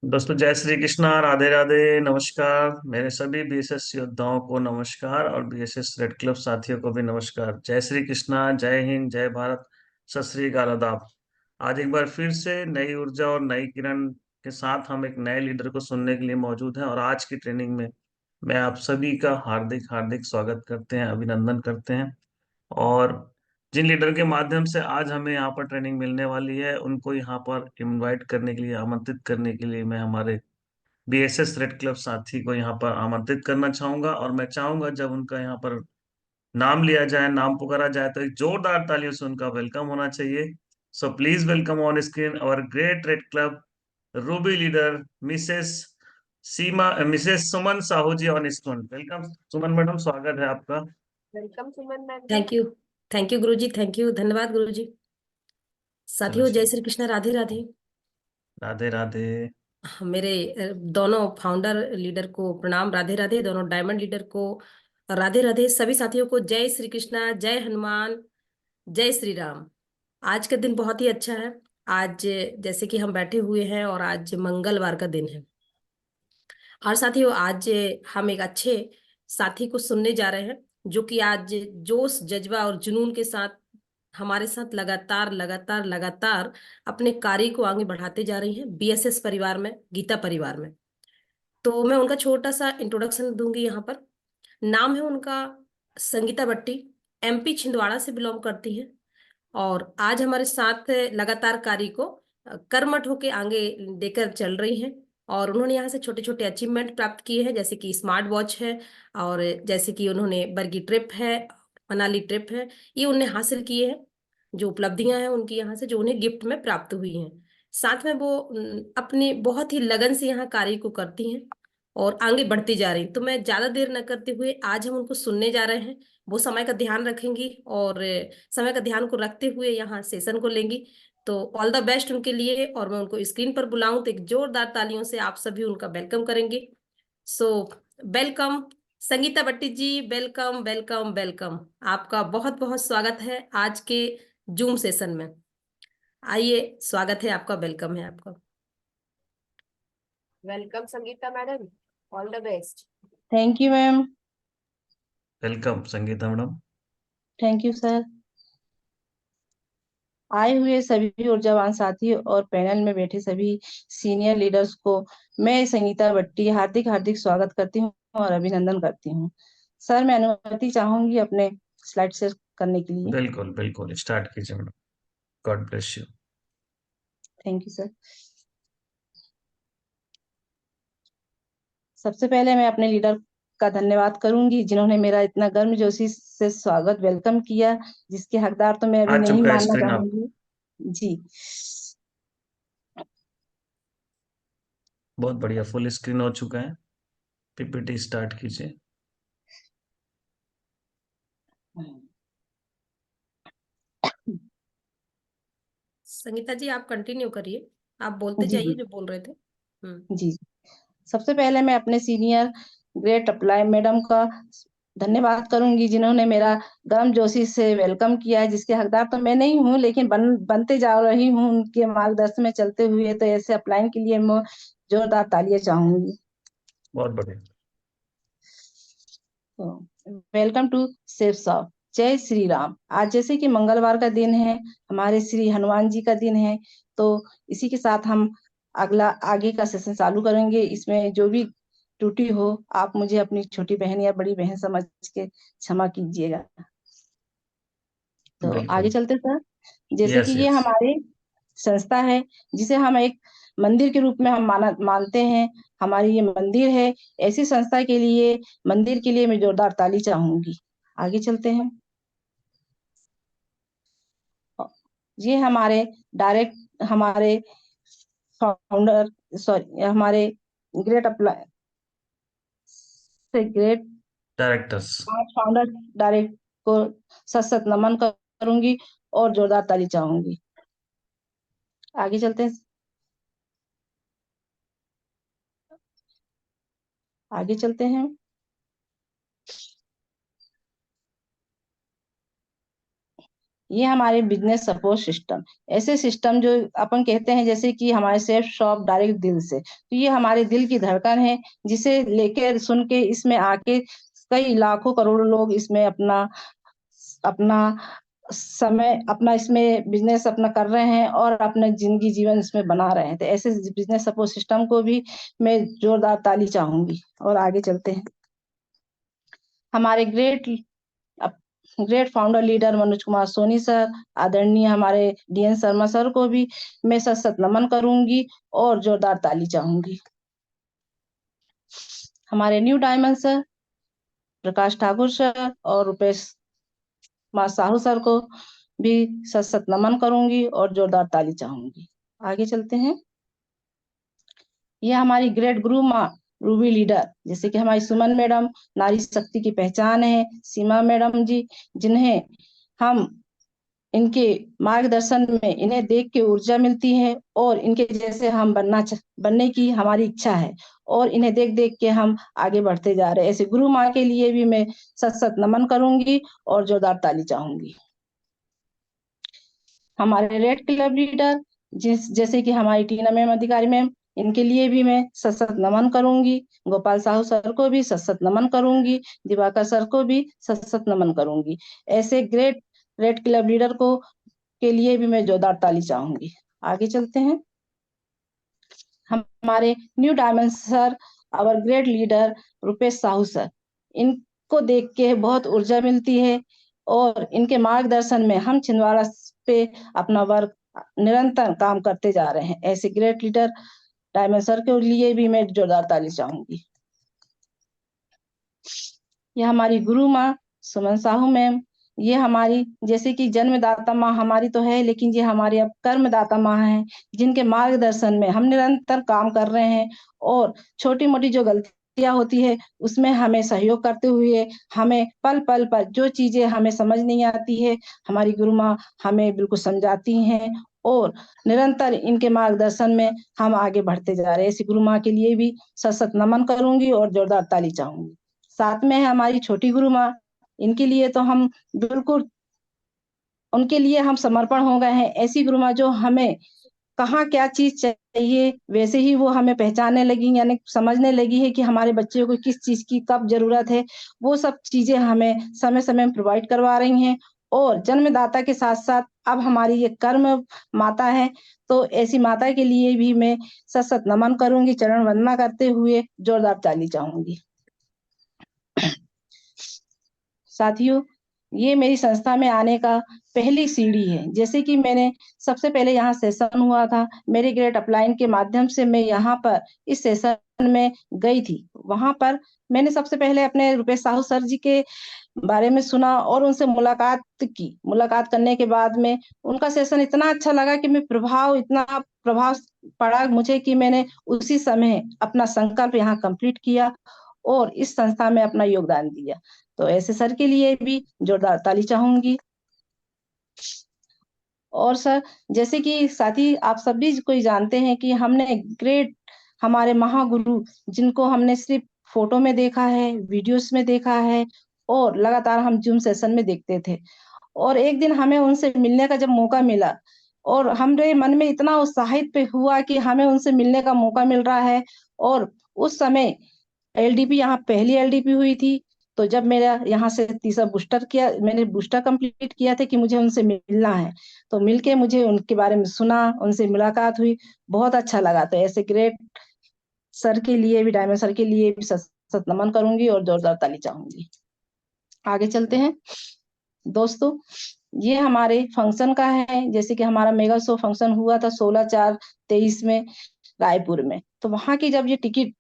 दोस्तों, जय श्री कृष्णा, राधे राधे, नमस्कार। मेरे सभी बीएसएस योद्धाओं को नमस्कार और बीएसएस रेड क्लब साथियों को भी नमस्कार। जय श्री कृष्णा, जय हिंद, जय भारत, सत श्री अकाल, आदाब। आज एक बार फिर से नई ऊर्जा और नई किरण के साथ हम एक नए लीडर को सुनने के लिए मौजूद हैं और आज की ट्रेनिंग में मैं आप सभी का हार्दिक हार्दिक स्वागत करते हैं, अभिनंदन करते हैं। और जिन लीडर के माध्यम से आज हमें यहाँ पर ट्रेनिंग मिलने वाली है उनको यहाँ पर इनवाइट करने के लिए, आमंत्रित करने के लिए मैं हमारे बीएसएस रेड क्लब साथी को यहाँ पर आमंत्रित करना चाहूंगा। और मैं चाहूंगा जब उनका यहाँ पर नाम लिया जाए, नाम पुकारा जाए, तो एक जोरदार तालियों से उनका वेलकम होना चाहिए। So please welcome on screen our great red club ruby leader Mrs Suman Sahu ji on screen. Welcome Suman madam, स्वागत है आपका। Welcome Suman ma'am. Thank you. Thank you guruji, thank you, धन्यवाद गुरुजी। चलो साथियों, जी, जय श्री कृष्ण, राधे राधे। राधे राधे। मेरे दोनों फाउंडर लीडर को प्रणाम, राधे राधे। दोनों डायमंड लीडर को राधे राधे। सभी साथियों को जय श्री कृष्णा, जय हनुमान, जय श्री राम। आज का दिन बहुत ही अच्छा है। आज जैसे कि हम बैठे हुए हैं और आज मंगलवार का दिन है। और साथियों, आज हम एक अच्छे साथी को सुनने जा रहे हैं जो कि आज जोश, जज्बा और जुनून के साथ हमारे साथ लगातार लगातार लगातार अपने कार्य को आगे बढ़ाते जा रही हैं बीएसएस परिवार में, गीता परिवार में। तो मैं उनका छोटा सा इंट्रोडक्शन दूंगी यहाँ पर। नाम है उनका संगीता भट्टी। एमपी छिंदवाड़ा से बिलोंग करती हैं और आज हमारे साथ लगातार कार्य को कर्मठ होके आगे लेकर चल रही हैं। और उन्होंने यहाँ से छोटे छोटे अचीवमेंट प्राप्त किए हैं, जैसे कि स्मार्ट वॉच है, और जैसे कि उन्होंने बर्गी ट्रिप है, मनाली ट्रिप है, ये उन्हें हासिल किए हैं। जो उपलब्धियां हैं उनकी यहाँ से, जो उन्हें गिफ्ट में प्राप्त हुई हैं। साथ में वो अपनी बहुत ही लगन से यहाँ कार्य को करती हैं और आगे बढ़ती जा रही। तो मैं ज्यादा देर न करते हुए आज हम उनको सुनने जा रहे हैं। वो समय का ध्यान रखेंगी और समय का ध्यान को रखते हुए यहाँ सेशन को लेंगी। तो ऑल द बेस्ट उनके लिए। और मैं उनको स्क्रीन पर बुलाऊं तो एक जोरदार तालियों से आप सभी उनका वेलकम करेंगे। सो वेलकम संगीता भट्टी जी, वेलकम वेलकम वेलकम। आपका बहुत बहुत स्वागत है आज के जूम सेशन में। आइए, स्वागत है आपका, वेलकम है आपका। Welcome Sangeeta madam, all the best. Thank you ma'am. Welcome Sangeeta madam. Thank you sir. आए हुए सभी ऊर्जावान साथी और पैनल में बैठे सभी सीनियर लीडर्स को मैं संगीता भट्टी हार्दिक हार्दिक स्वागत करती हूँ और अभिनंदन करती हूँ। सर, मैं अनुमति चाहूंगी अपने स्लाइड शेयर करने के लिए। बिल्कुल बिल्कुल, स्टार्ट कीजिए madam. God bless you. Thank you sir. सबसे पहले मैं अपने लीडर का धन्यवाद करूंगी जिन्होंने मेरा इतना गर्मजोशी से स्वागत वेलकम किया, जिसके हकदार तो मैं आ अभी नहीं चुका है मानना स्क्रीन आप। चाहूंगी। जी। बहुत बढ़िया, फुल स्क्रीन हो चुका है। पीपीटी स्टार्ट कीजिए। संगीता जी, आप कंटिन्यू करिए, आप बोलते जी जाइए जी जो बोल रहे थे। जी। सबसे पहले मैं अपने सीनियर ग्रेट अप्लाई मैडम का धन्यवाद करूंगी जिन्होंने मेरा गर्मजोशी से वेलकम किया है, जिसके हकदार तो मैं नहीं हूँ लेकिन बनते जा रही हूँ उनके मार्गदर्शन में चलते हुए। तो ऐसे अप्लाई के लिए मैं जोरदार तालियां चाहूंगी। बहुत बढ़िया। तो वेलकम टू सेफ शॉप। जय श्री राम। आज जैसे कि मंगलवार का दिन है, हमारे श्री हनुमान जी का दिन है, तो इसी के साथ हम आगे का सेशन चालू करेंगे। इसमें जो भी त्रुटि हो आप मुझे अपनी छोटी बहन या बड़ी बहन समझ के क्षमा कीजिएगा। तो आगे बिल्कुल। चलते सर। जैसे कि यस ये यस। हमारी संस्था है जिसे हम एक मंदिर के रूप में हम मानते हैं। हमारी ये मंदिर है। ऐसी संस्था के लिए, मंदिर के लिए मैं जोरदार ताली चाहूंगी। आगे चलते हैं। ये हमारे फाउंडर, सॉरी, हमारे ग्रेट अप्लाई से ग्रेट डायरेक्टर्स। फाउंडर डायरेक्ट को सत सत नमन करूंगी और जोरदार ताली चाहूंगी। आगे चलते हैं। आगे चलते हैं। ये हमारे बिजनेस सपोर्ट सिस्टम, ऐसे सिस्टम जो अपन कहते हैं जैसे कि हमारे सेफ शॉप डायरेक्ट दिल से, तो ये हमारे दिल की धड़कन है, जिसे लेकर सुन के इसमें आके कई लाखों करोड़ों लोग इसमें अपना अपना समय अपना इसमें बिजनेस अपना कर रहे हैं और अपना जिंदगी जीवन इसमें बना रहे हैं। तो ऐसे बिजनेस सपोर्ट सिस्टम को भी मैं जोरदार ताली चाहूंगी। और आगे चलते हैं। हमारे great founder leader Manoj Kumar Soni sir, आदरणीय हमारे डीएन शर्मा सर को भी मैं सत सत नमन करूंगी और जोरदार ताली चाहूंगी। हमारे new diamond sir Prakash Thakur sir और रुपेश कुमार साहू सर को भी सत सत नमन करूंगी और जोरदार ताली चाहूंगी। आगे चलते हैं। यह हमारी ग्रेट गुरु माँ रूबी लीडर, जैसे कि हमारी सुमन मैडम नारी शक्ति की पहचान है, सीमा मैडम जी, जिन्हें हम इनके मार्गदर्शन में इन्हें देख के ऊर्जा मिलती है और इनके जैसे हम बनने की हमारी इच्छा है और इन्हें देख देख के हम आगे बढ़ते जा रहे हैं। ऐसे गुरु माँ के लिए भी मैं सत सत नमन करूंगी और जोरदार ताली चाहूंगी। हमारे रेड क्लब लीडर जैसे कि हमारी टीना मैम अधिकारी मैम, इनके लिए भी मैं सत सत नमन करूंगी। गोपाल साहू सर को भी सत सत नमन करूंगी। दिवाकर सर को भी सत सत नमन करूंगी। ऐसे ग्रेट रेड क्लब लीडर को के लिए भी मैं जोरदार ताली चाहूंगी। आगे चलते हैं। हमारे new diamond sir, our great leader Rupesh Sahu sir, इनको देख के बहुत ऊर्जा मिलती है और इनके मार्गदर्शन में हम छिंदवाड़ा पे अपना वर्क निरंतर काम करते जा रहे हैं। ऐसे ग्रेट लीडर डायमंड सर के लिए भी मैं जोरदार ताली चाहूंगी। यह हमारी गुरु माँ सुमन साहू मैम, ये हमारी जैसे कि जन्मदाता माँ हमारी तो है, लेकिन ये हमारी अब कर्मदाता माँ है, जिनके मार्गदर्शन में हम निरंतर काम कर रहे हैं और छोटी मोटी जो गलतियां होती है उसमें हमें सहयोग करते हुए हमें पल पल पर जो चीजें हमें समझ नहीं आती है, हमारी गुरु माँ हमें बिल्कुल समझाती हैं और निरंतर इनके मार्गदर्शन में हम आगे बढ़ते जा रहे हैं। ऐसी गुरु माँ के लिए भी सत सत नमन करूंगी और जोरदार ताली चाहूंगी। साथ में है हमारी छोटी गुरु माँ, इनके लिए तो हम बिल्कुल उनके लिए हम समर्पण हो गए हैं। ऐसी गुरु माँ जो हमें कहाँ क्या चीज चाहिए वैसे ही वो हमें पहचानने लगी, यानी समझने लगी है कि हमारे बच्चे को किस चीज की कब जरूरत है। वो सब चीजें हमें समय समय में प्रोवाइड करवा रही हैं और जन्मदाता के साथ साथ अब हमारी ये कर्म माता है, तो ऐसी माता के लिए भी मैं सत सत नमन करूंगी, चरण वंदना करते हुए जोरदार ताली चाहूंगी। साथियों, ये मेरी संस्था में आने का पहली सीढ़ी है। जैसे कि मैंने सबसे पहले यहाँ सेशन हुआ था, मेरे ग्रेट अपलाइन के माध्यम से मैं यहाँ पर इस सेशन में गई थी। वहां पर मैंने सबसे पहले अपने रुपेश साहू सर जी के बारे में सुना और उनसे मुलाकात की। मुलाकात करने के बाद में उनका सेशन इतना अच्छा लगा कि मैं इतना प्रभाव पड़ा मुझे कि मैंने उसी समय अपना संकल्प यहाँ कंप्लीट किया और इस संस्था में अपना योगदान दिया। तो ऐसे सर के लिए भी जोरदार ताली चाहूंगी। और सर, जैसे कि साथी आप सभी कोई जानते हैं कि हमने ग्रेट हमारे महागुरु, जिनको हमने सिर्फ फोटो में देखा है, वीडियोस में देखा है और लगातार हम जूम सेशन में देखते थे, और एक दिन हमें उनसे मिलने का जब मौका मिला और हमारे मन में इतना उत्साहित पे हुआ कि हमें उनसे मिलने का मौका मिल रहा है। और उस समय एलडीपी यहाँ पहली एलडीपी हुई थी, तो जब मेरा यहाँ से तीसरा बूस्टर किया, मैंने बूस्टर कंप्लीट किया था कि मुझे उनसे मिलना है, तो मिलके मुझे उनके बारे में सुना, उनसे मुलाकात हुई, बहुत अच्छा लगा। तो ऐसे ग्रेट सर के लिए भी, डायमंड सर के लिए भी सत सत नमन करूंगी और जोरदार ताली चाहूंगी। आगे चलते हैं दोस्तों। ये हमारे फंक्शन का है, जैसे कि हमारा मेगा शो फंक्शन हुआ था 16/4/23 में रायपुर में। तो वहां की जब ये टिकट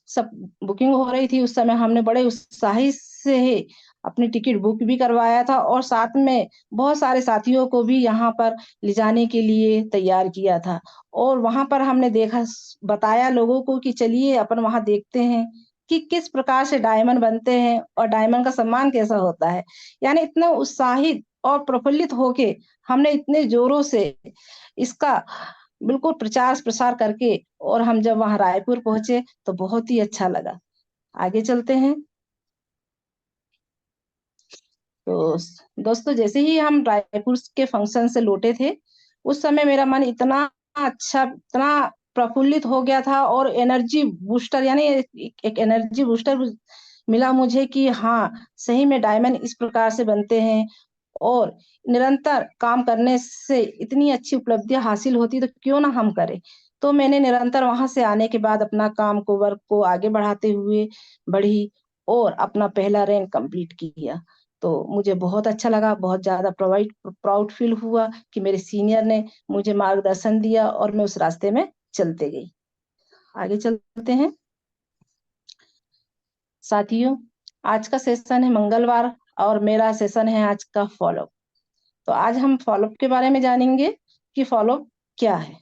सब बुकिंग हो रही थी, उस समय हमने बड़े उत्साही से अपनी टिकट बुक भी करवाया था और साथ में बहुत सारे साथियों को भी यहाँ पर ले जाने के लिए तैयार किया था। और वहां पर हमने देखा, बताया लोगों को कि चलिए अपन वहां देखते हैं कि किस प्रकार से डायमंड बनते हैं और डायमंड का सम्मान कैसा होता है। यानी इतना उत्साहित और प्रफुल्लित होके हमने इतने जोरों से इसका बिल्कुल प्रचार प्रसार करके, और हम जब वहां रायपुर पहुंचे तो बहुत ही अच्छा लगा। आगे चलते हैं। तो दोस्तों जैसे ही हम रायपुर के फंक्शन से लौटे थे, उस समय मेरा मन इतना अच्छा, इतना प्रफुल्लित हो गया था, और एनर्जी बूस्टर यानी एक एनर्जी बूस्टर मिला मुझे कि हाँ, सही में डायमंड इस प्रकार से बनते हैं, और निरंतर काम करने से इतनी अच्छी उपलब्धियां हासिल होती तो क्यों ना हम करें। तो मैंने निरंतर वहां से आने के बाद अपना काम को, वर्क को आगे बढ़ाते हुए बढ़ी, और अपना पहला रैंक कंप्लीट किया। तो मुझे बहुत अच्छा लगा, बहुत ज्यादा प्राउड फील हुआ कि मेरे सीनियर ने मुझे मार्गदर्शन दिया और मैं उस रास्ते में चलते गई। आगे चलते हैं साथियों। आज का सेशन है मंगलवार, और मेरा सेशन है आज का फॉलोअप। तो आज हम फॉलोअप के बारे में जानेंगे कि फॉलोअप क्या है।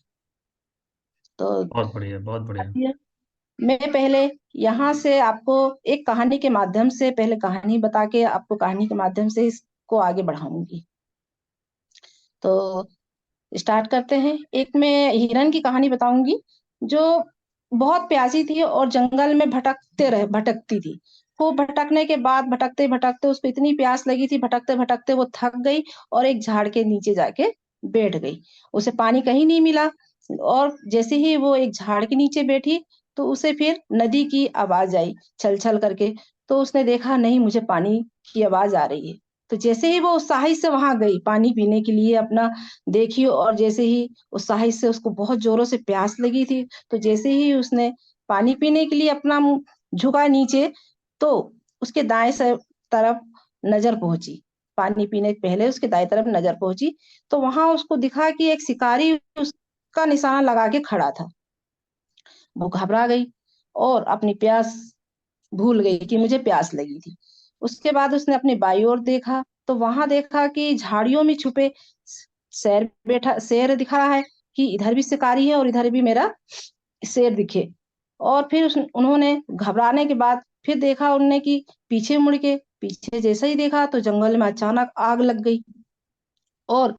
तो बहुत बढ़िया, बहुत बढ़िया। साथियों, मैं पहले यहाँ से आपको एक कहानी के माध्यम से, पहले कहानी बता के आपको कहानी के माध्यम से इसको आगे बढ़ाऊंगी। तो स्टार्ट करते हैं। एक मैं हिरन की कहानी बताऊंगी, जो बहुत प्यासी थी और जंगल में भटकती थी। वो भटकने के बाद, भटकते भटकते उसको इतनी प्यास लगी थी, भटकते भटकते वो थक गई और एक झाड़ के नीचे जाके बैठ गई। उसे पानी कहीं नहीं मिला, और जैसे ही वो एक झाड़ के नीचे बैठी, तो उसे फिर नदी की आवाज आई, छल छल करके। तो उसने देखा, नहीं, मुझे पानी की आवाज आ रही है। तो जैसे ही वो उत्साहित से वहां गई पानी पीने के लिए अपना देखी, और जैसे ही उत्साहित से, उसको बहुत जोरों से प्यास लगी थी, तो जैसे ही उसने पानी पीने के लिए अपना मुंह झुका नीचे, तो उसके दाएं तरफ नजर पहुंची। पानी पीने के पहले उसके दाएं तरफ नजर पहुंची, तो वहां उसको दिखा कि एक शिकारी उसका निशाना लगा के खड़ा था। वो घबरा गई और अपनी प्यास भूल गई कि मुझे प्यास लगी थी। उसके बाद उसने अपनी बाईं ओर देखा, तो वहां देखा कि झाड़ियों में छुपे शेर दिख रहा है, कि इधर भी शिकारी है और इधर भी मेरा शेर दिखे। और फिर उन्होंने घबराने के बाद फिर देखा उनने कि पीछे मुड़ के, पीछे जैसे ही देखा तो जंगल में अचानक आग लग गई, और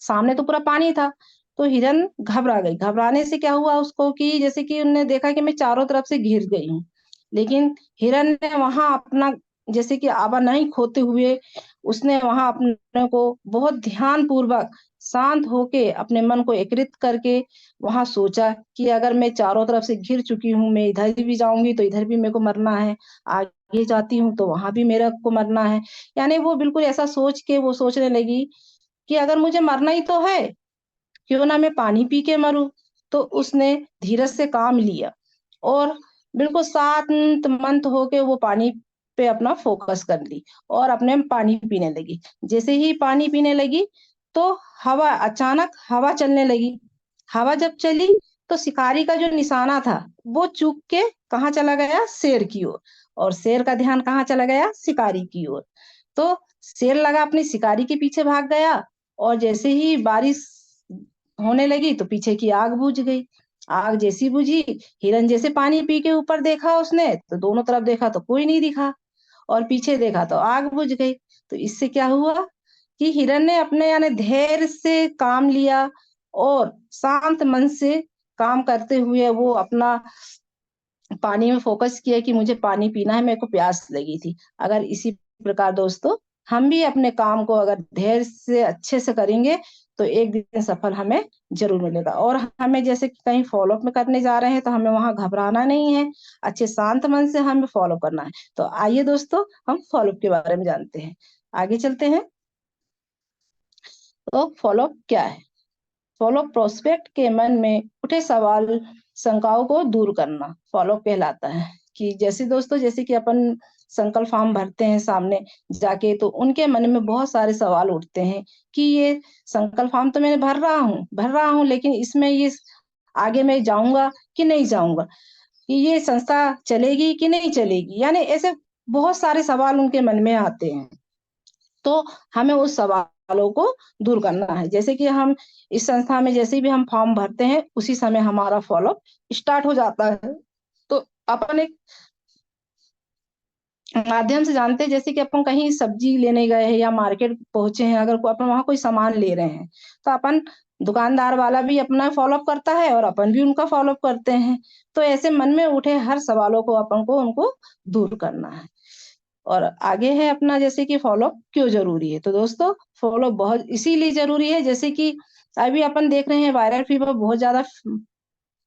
सामने तो पूरा पानी था। तो हिरन घबरा गई। घबराने से क्या हुआ उसको, कि जैसे कि उन्होंने देखा कि मैं चारों तरफ से घिर गई हूँ। लेकिन हिरन ने वहां अपना, जैसे कि आवा नहीं खोते हुए, उसने वहां अपने को बहुत ध्यान पूर्वक, शांत होके, अपने मन को एकीकृत करके वहां सोचा कि अगर मैं चारों तरफ से घिर चुकी हूँ, मैं इधर भी जाऊंगी तो इधर भी मेरे को मरना है, आगे जाती हूँ तो वहां भी मेरे को मरना है। यानी वो बिल्कुल ऐसा सोच के वो सोचने लगी कि अगर मुझे मरना ही तो है, क्यों ना मैं पानी पी के मरूं। तो उसने धीरज से काम लिया, और बिल्कुल शांत मंत होके वो पानी पे अपना फोकस कर ली, और अपने पानी पीने लगी। जैसे ही पानी पीने लगी, तो अचानक हवा चलने लगी। हवा जब चली, तो शिकारी का जो निशाना था वो चूक के कहाँ चला गया, शेर की ओर। और शेर का ध्यान कहाँ चला गया, शिकारी की ओर। तो शेर लगा अपने शिकारी के पीछे भाग गया, और जैसे ही बारिश होने लगी तो पीछे की आग बुझ गई। आग जैसी बुझी, हिरन जैसे पानी पी के ऊपर देखा उसने, तो दोनों तरफ देखा तो कोई नहीं दिखा, और पीछे देखा तो आग बुझ गई। तो इससे क्या हुआ कि हिरन ने अपने यानी धैर्य से काम लिया, और शांत मन से काम करते हुए वो अपना पानी में फोकस किया कि मुझे पानी पीना है, मेरे को प्यास लगी थी। अगर इसी प्रकार दोस्तों हम भी अपने काम को अगर धैर्य से अच्छे से करेंगे, तो एक दिन सफल हमें जरूर मिलेगा। और हमें जैसे कि कहीं फॉलोअप में करने जा रहे हैं, तो हमें वहां घबराना नहीं है, अच्छे शांत मन से हमें फॉलो करना है। तो आइए दोस्तों, हम फॉलोअप के बारे में जानते हैं। आगे चलते हैं। तो फॉलोअप क्या है? फॉलो प्रोस्पेक्ट के मन में उठे सवाल, शंकाओं को दूर करना फॉलो कहलाता है। कि जैसे दोस्तों, जैसे कि अपन संकल्प फॉर्म भरते हैं सामने जाके, तो उनके मन में बहुत सारे सवाल उठते हैं कि ये संकल्प फॉर्म तो मैंने भर रहा हूँ, लेकिन इसमें ये आगे मैं जाऊंगा कि नहीं जाऊंगा, कि ये संस्था चलेगी कि नहीं चलेगी, यानी ऐसे बहुत सारे सवाल उनके मन में आते हैं। तो हमें उस सवालों को दूर करना है। जैसे कि हम इस संस्था में जैसे भी हम फॉर्म भरते हैं, उसी समय हमारा फॉलोअप स्टार्ट हो जाता है। तो अपन एक माध्यम से जानते हैं, जैसे कि अपन कहीं सब्जी लेने गए हैं या मार्केट पहुंचे हैं, अगर अपन वहां कोई सामान ले रहे हैं, तो अपन दुकानदार वाला भी अपना फॉलोअप करता है और अपन भी उनका फॉलोअप करते हैं। तो ऐसे मन में उठे हर सवालों को अपन को उनको दूर करना है। और आगे है अपना जैसे कि फॉलो क्यों जरूरी है। तो दोस्तों फॉलो बहुत इसीलिए जरूरी है, जैसे कि अभी अपन देख रहे हैं वायरल फीवर बहुत ज्यादा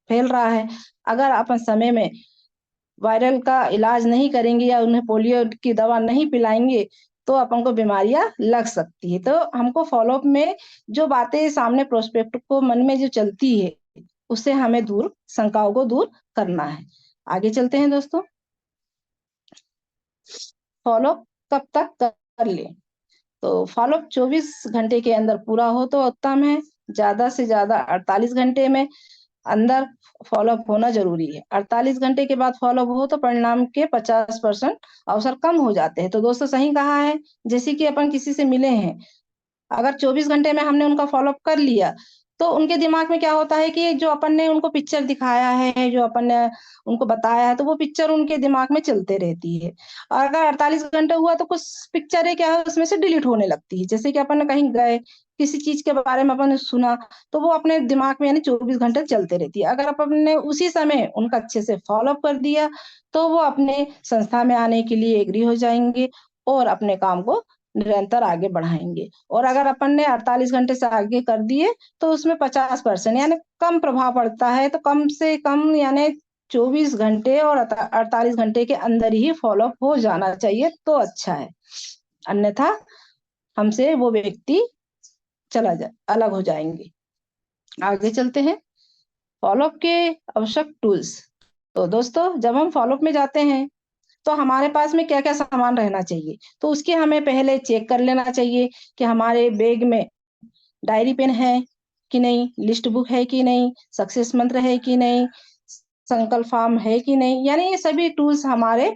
फैल रहा है। अगर अपन समय में वायरल का इलाज नहीं करेंगे या उन्हें पोलियो की दवा नहीं पिलाएंगे तो अपन को बीमारियां लग सकती है। तो हमको फॉलोअप में जो बातें सामने प्रोस्पेक्ट को मन में जो चलती है उससे हमें शंकाओं को दूर करना है। आगे चलते हैं दोस्तों। फॉलोअप कब तक कर ले? तो फॉलोअप 24 घंटे के अंदर पूरा हो तो उत्तम है। ज्यादा से ज्यादा 48 घंटे में अंदर फॉलोअप होना जरूरी है। 48 घंटे के बाद फॉलोअप हो तो परिणाम के 50% अवसर कम हो जाते हैं। तो दोस्तों सही कहा है। जैसे कि अपन किसी से मिले हैं, अगर 24 घंटे में हमने उनका फॉलोअप कर लिया तो उनके दिमाग में क्या होता है कि जो अपन ने उनको पिक्चर दिखाया है, जो अपन ने उनको बताया है, तो वो पिक्चर उनके दिमाग में चलते रहती है। और अगर 48 घंटे हुआ तो कुछ पिक्चरें क्या है उसमें से डिलीट होने लगती है। जैसे कि अपन ने कहीं गए, किसी चीज के बारे में अपन ने सुना तो वो अपने दिमाग में यानी 24 घंटे चलते रहती है। अगर अपन ने उसी समय उनका अच्छे से फॉलोअप कर दिया तो वो अपने संस्था में आने के लिए एग्री हो जाएंगे और अपने काम को निरंतर आगे बढ़ाएंगे। और अगर अपन ने 48 घंटे से आगे कर दिए तो उसमें 50% यानी कम प्रभाव पड़ता है। तो कम से कम यानी 24 घंटे और 48 घंटे के अंदर ही फॉलोअप हो जाना चाहिए तो अच्छा है, अन्यथा हमसे वो व्यक्ति अलग हो जाएंगे। आगे चलते हैं। फॉलोअप के आवश्यक टूल्स। तो दोस्तों जब हम फॉलोअप में जाते हैं तो हमारे पास में क्या क्या सामान रहना चाहिए, तो उसके हमें पहले चेक कर लेना चाहिए कि हमारे बैग में डायरी पेन है कि नहीं, लिस्ट बुक है कि नहीं, सक्सेस मंत्र है कि नहीं, संकल्प फॉर्म है कि नहीं। यानी ये सभी टूल्स हमारे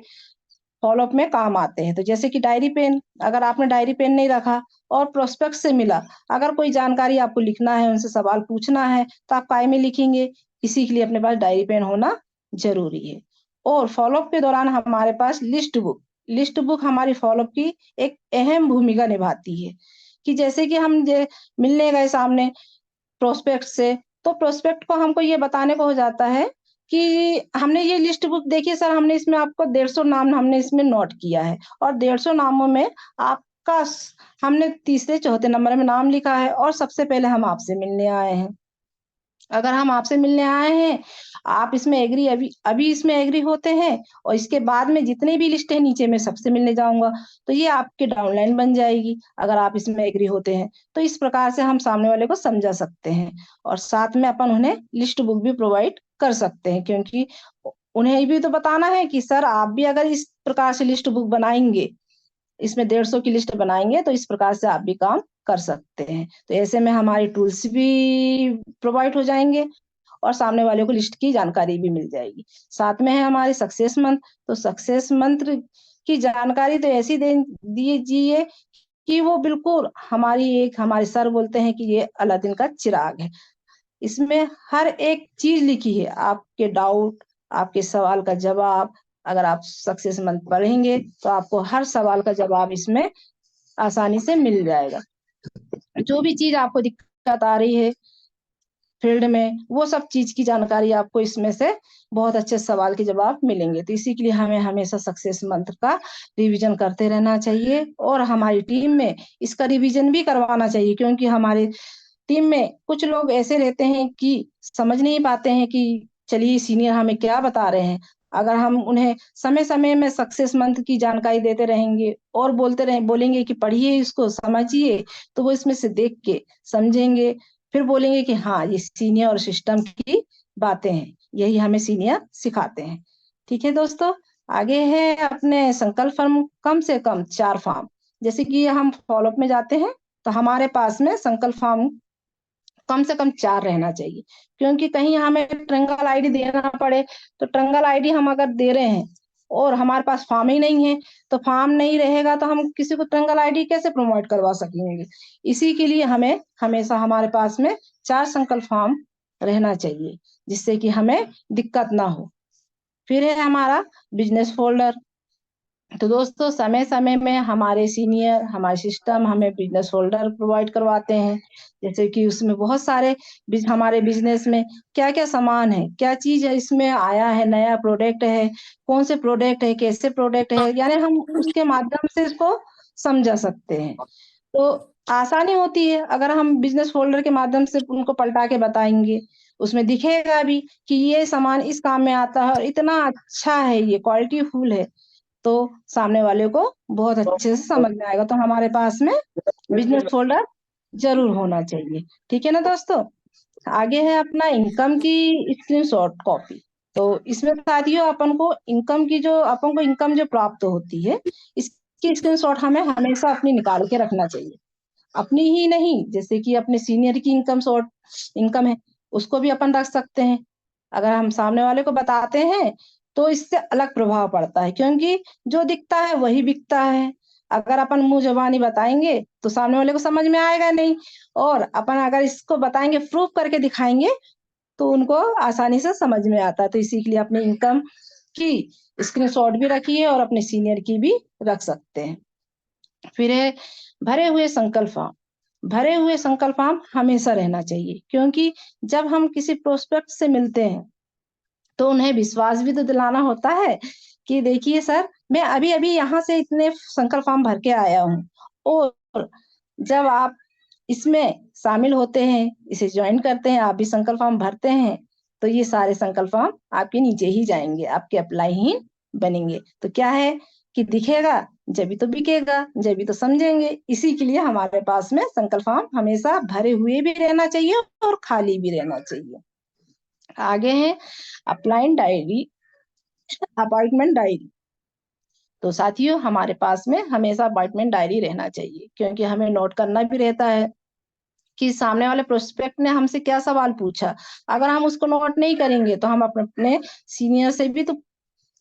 फॉलोअप में काम आते हैं। तो जैसे कि डायरी पेन, अगर आपने डायरी पेन नहीं रखा और प्रोस्पेक्ट से मिला, अगर कोई जानकारी आपको लिखना है, उनसे सवाल पूछना है तो आप काय में लिखेंगे, इसी के लिए अपने पास डायरी पेन होना जरूरी है। और फॉलोअप के दौरान हमारे पास लिस्ट बुक हमारी फॉलोअप की एक अहम भूमिका निभाती है। कि जैसे कि हम मिलने गए सामने प्रोस्पेक्ट से, तो प्रोस्पेक्ट को हमको ये बताने को हो जाता है कि हमने ये लिस्ट बुक देखी सर, हमने इसमें आपको 150 नाम हमने इसमें नोट किया है और 150 नामों में आपका हमने तीसरे चौथे नंबर में नाम लिखा है और सबसे पहले हम आपसे मिलने आए हैं। अगर हम आपसे मिलने आए हैं, आप इसमें एग्री अभी इसमें एग्री होते हैं और इसके बाद में जितने भी लिस्ट है नीचे में सबसे मिलने जाऊंगा, तो ये आपके डाउनलाइन बन जाएगी अगर आप इसमें एग्री होते हैं। तो इस प्रकार से हम सामने वाले को समझा सकते हैं और साथ में अपन उन्हें लिस्ट बुक भी प्रोवाइड कर सकते हैं, क्योंकि उन्हें भी तो बताना है कि सर आप भी अगर इस प्रकार से लिस्ट बुक बनाएंगे, इसमें 150 की लिस्ट बनाएंगे तो इस प्रकार से आप भी काम कर सकते हैं। तो ऐसे में हमारी टूल्स भी प्रोवाइड हो जाएंगे और सामने वाले को लिस्ट की जानकारी भी मिल जाएगी। साथ में है हमारे सक्सेस मंत्र। तो सक्सेस मंत्र की जानकारी तो ऐसी दे दीजिए कि वो बिल्कुल हमारे सर बोलते हैं कि ये अलादीन का चिराग है। इसमें हर एक चीज लिखी है, आपके डाउट, आपके सवाल का जवाब। अगर आप सक्सेस मंत्र पढ़ेंगे तो आपको हर सवाल का जवाब इसमें आसानी से मिल जाएगा। जो भी चीज आपको दिक्कत आ रही है फील्ड में, वो सब चीज की जानकारी आपको इसमें से बहुत अच्छे सवाल के जवाब मिलेंगे। तो इसी के लिए हमें हमेशा सक्सेस मंत्र का रिवीजन करते रहना चाहिए और हमारी टीम में इसका रिवीजन भी करवाना चाहिए, क्योंकि हमारे टीम में कुछ लोग ऐसे रहते हैं कि समझ नहीं पाते हैं कि चलिए सीनियर हमें क्या बता रहे हैं। अगर हम उन्हें समय समय में सक्सेस मंत्र की जानकारी देते रहेंगे और बोलेंगे कि पढ़िए इसको, समझिए, तो वो इसमें से देख के समझेंगे, फिर बोलेंगे कि हाँ ये सीनियर और सिस्टम की बातें हैं, यही हमें सीनियर सिखाते हैं। ठीक है दोस्तों। आगे है अपने संकल्प फॉर्म, कम से कम 4 फॉर्म। जैसे कि हम फॉलोअप में जाते हैं तो हमारे पास में संकल्प फॉर्म कम से कम 4 रहना चाहिए, क्योंकि कहीं हमें ट्रंगल आईडी देना पड़े तो ट्रंगल आईडी हम अगर दे रहे हैं और हमारे पास फॉर्म ही नहीं है, तो फॉर्म नहीं रहेगा तो हम किसी को ट्रंगल आईडी कैसे प्रोवाइड करवा सकेंगे। इसी के लिए हमें हमेशा हमारे पास में 4 संकल्प फॉर्म रहना चाहिए, जिससे कि हमें दिक्कत ना हो। फिर है हमारा बिजनेस फोल्डर। तो दोस्तों समय समय में हमारे सीनियर, हमारे सिस्टम हमें बिजनेस फोल्डर प्रोवाइड करवाते हैं, जैसे कि उसमें बहुत सारे हमारे बिजनेस में क्या क्या सामान है, क्या चीज है, इसमें आया है, नया प्रोडक्ट है, कौन से प्रोडक्ट है, कैसे प्रोडक्ट है, यानी हम उसके माध्यम से इसको समझा सकते हैं। तो आसानी होती है अगर हम बिजनेस फोल्डर के माध्यम से उनको पलटा के बताएंगे, उसमें दिखेगा भी कि ये सामान इस काम में आता है और इतना अच्छा है, ये क्वालिटी फुल है, तो सामने वाले को बहुत अच्छे से समझ में आएगा। तो हमारे पास में बिजनेस फोल्डर जरूर होना चाहिए। ठीक है ना दोस्तों। आगे है अपना इनकम की स्क्रीनशॉट कॉपी। तो इसमें साथियों अपन को इनकम जो प्राप्त होती है, इसकी स्क्रीनशॉट हमें हमेशा अपनी निकाल के रखना चाहिए। अपनी ही नहीं, जैसे कि अपने सीनियर की इनकम है, उसको भी अपन रख सकते हैं। अगर हम सामने वाले को बताते हैं तो इससे अलग प्रभाव पड़ता है, क्योंकि जो दिखता है वही बिकता है। अगर अपन मुंह जबानी बताएंगे तो सामने वाले को समझ में आएगा नहीं, और अपन अगर इसको बताएंगे, प्रूफ करके दिखाएंगे, तो उनको आसानी से समझ में आता है। तो इसी के लिए अपने इनकम की स्क्रीनशॉट भी रखिए और अपने सीनियर की भी रख सकते हैं। फिर है भरे हुए संकल्प फॉर्म। भरे हुए संकल्प फॉर्म हमेशा रहना चाहिए, क्योंकि जब हम किसी प्रोस्पेक्ट से मिलते हैं तो उन्हें विश्वास भी तो दिलाना होता है कि देखिए सर, मैं अभी अभी यहाँ से इतने संकल्प फॉर्म भर के आया हूँ। और जब आप इसमें शामिल होते हैं, इसे ज्वाइन करते हैं, आप भी संकल्प फॉर्म भरते हैं, तो ये सारे संकल्प फॉर्म आपके नीचे ही जाएंगे, आपके अप्लाई ही बनेंगे। तो क्या है कि दिखेगा जब भी तो बिकेगा, जब भी तो समझेंगे। इसी के लिए हमारे पास में संकल्प फॉर्म हमेशा भरे हुए भी रहना चाहिए और खाली भी रहना चाहिए। आगे है अपॉइंटमेंट डायरी। तो साथियों हमारे पास में हमेशा अपॉइंटमेंट डायरी रहना चाहिए, क्योंकि हमें नोट करना भी रहता है कि सामने वाले प्रोस्पेक्ट ने हमसे क्या सवाल पूछा। अगर हम उसको नोट नहीं करेंगे तो हम अपने सीनियर से भी तो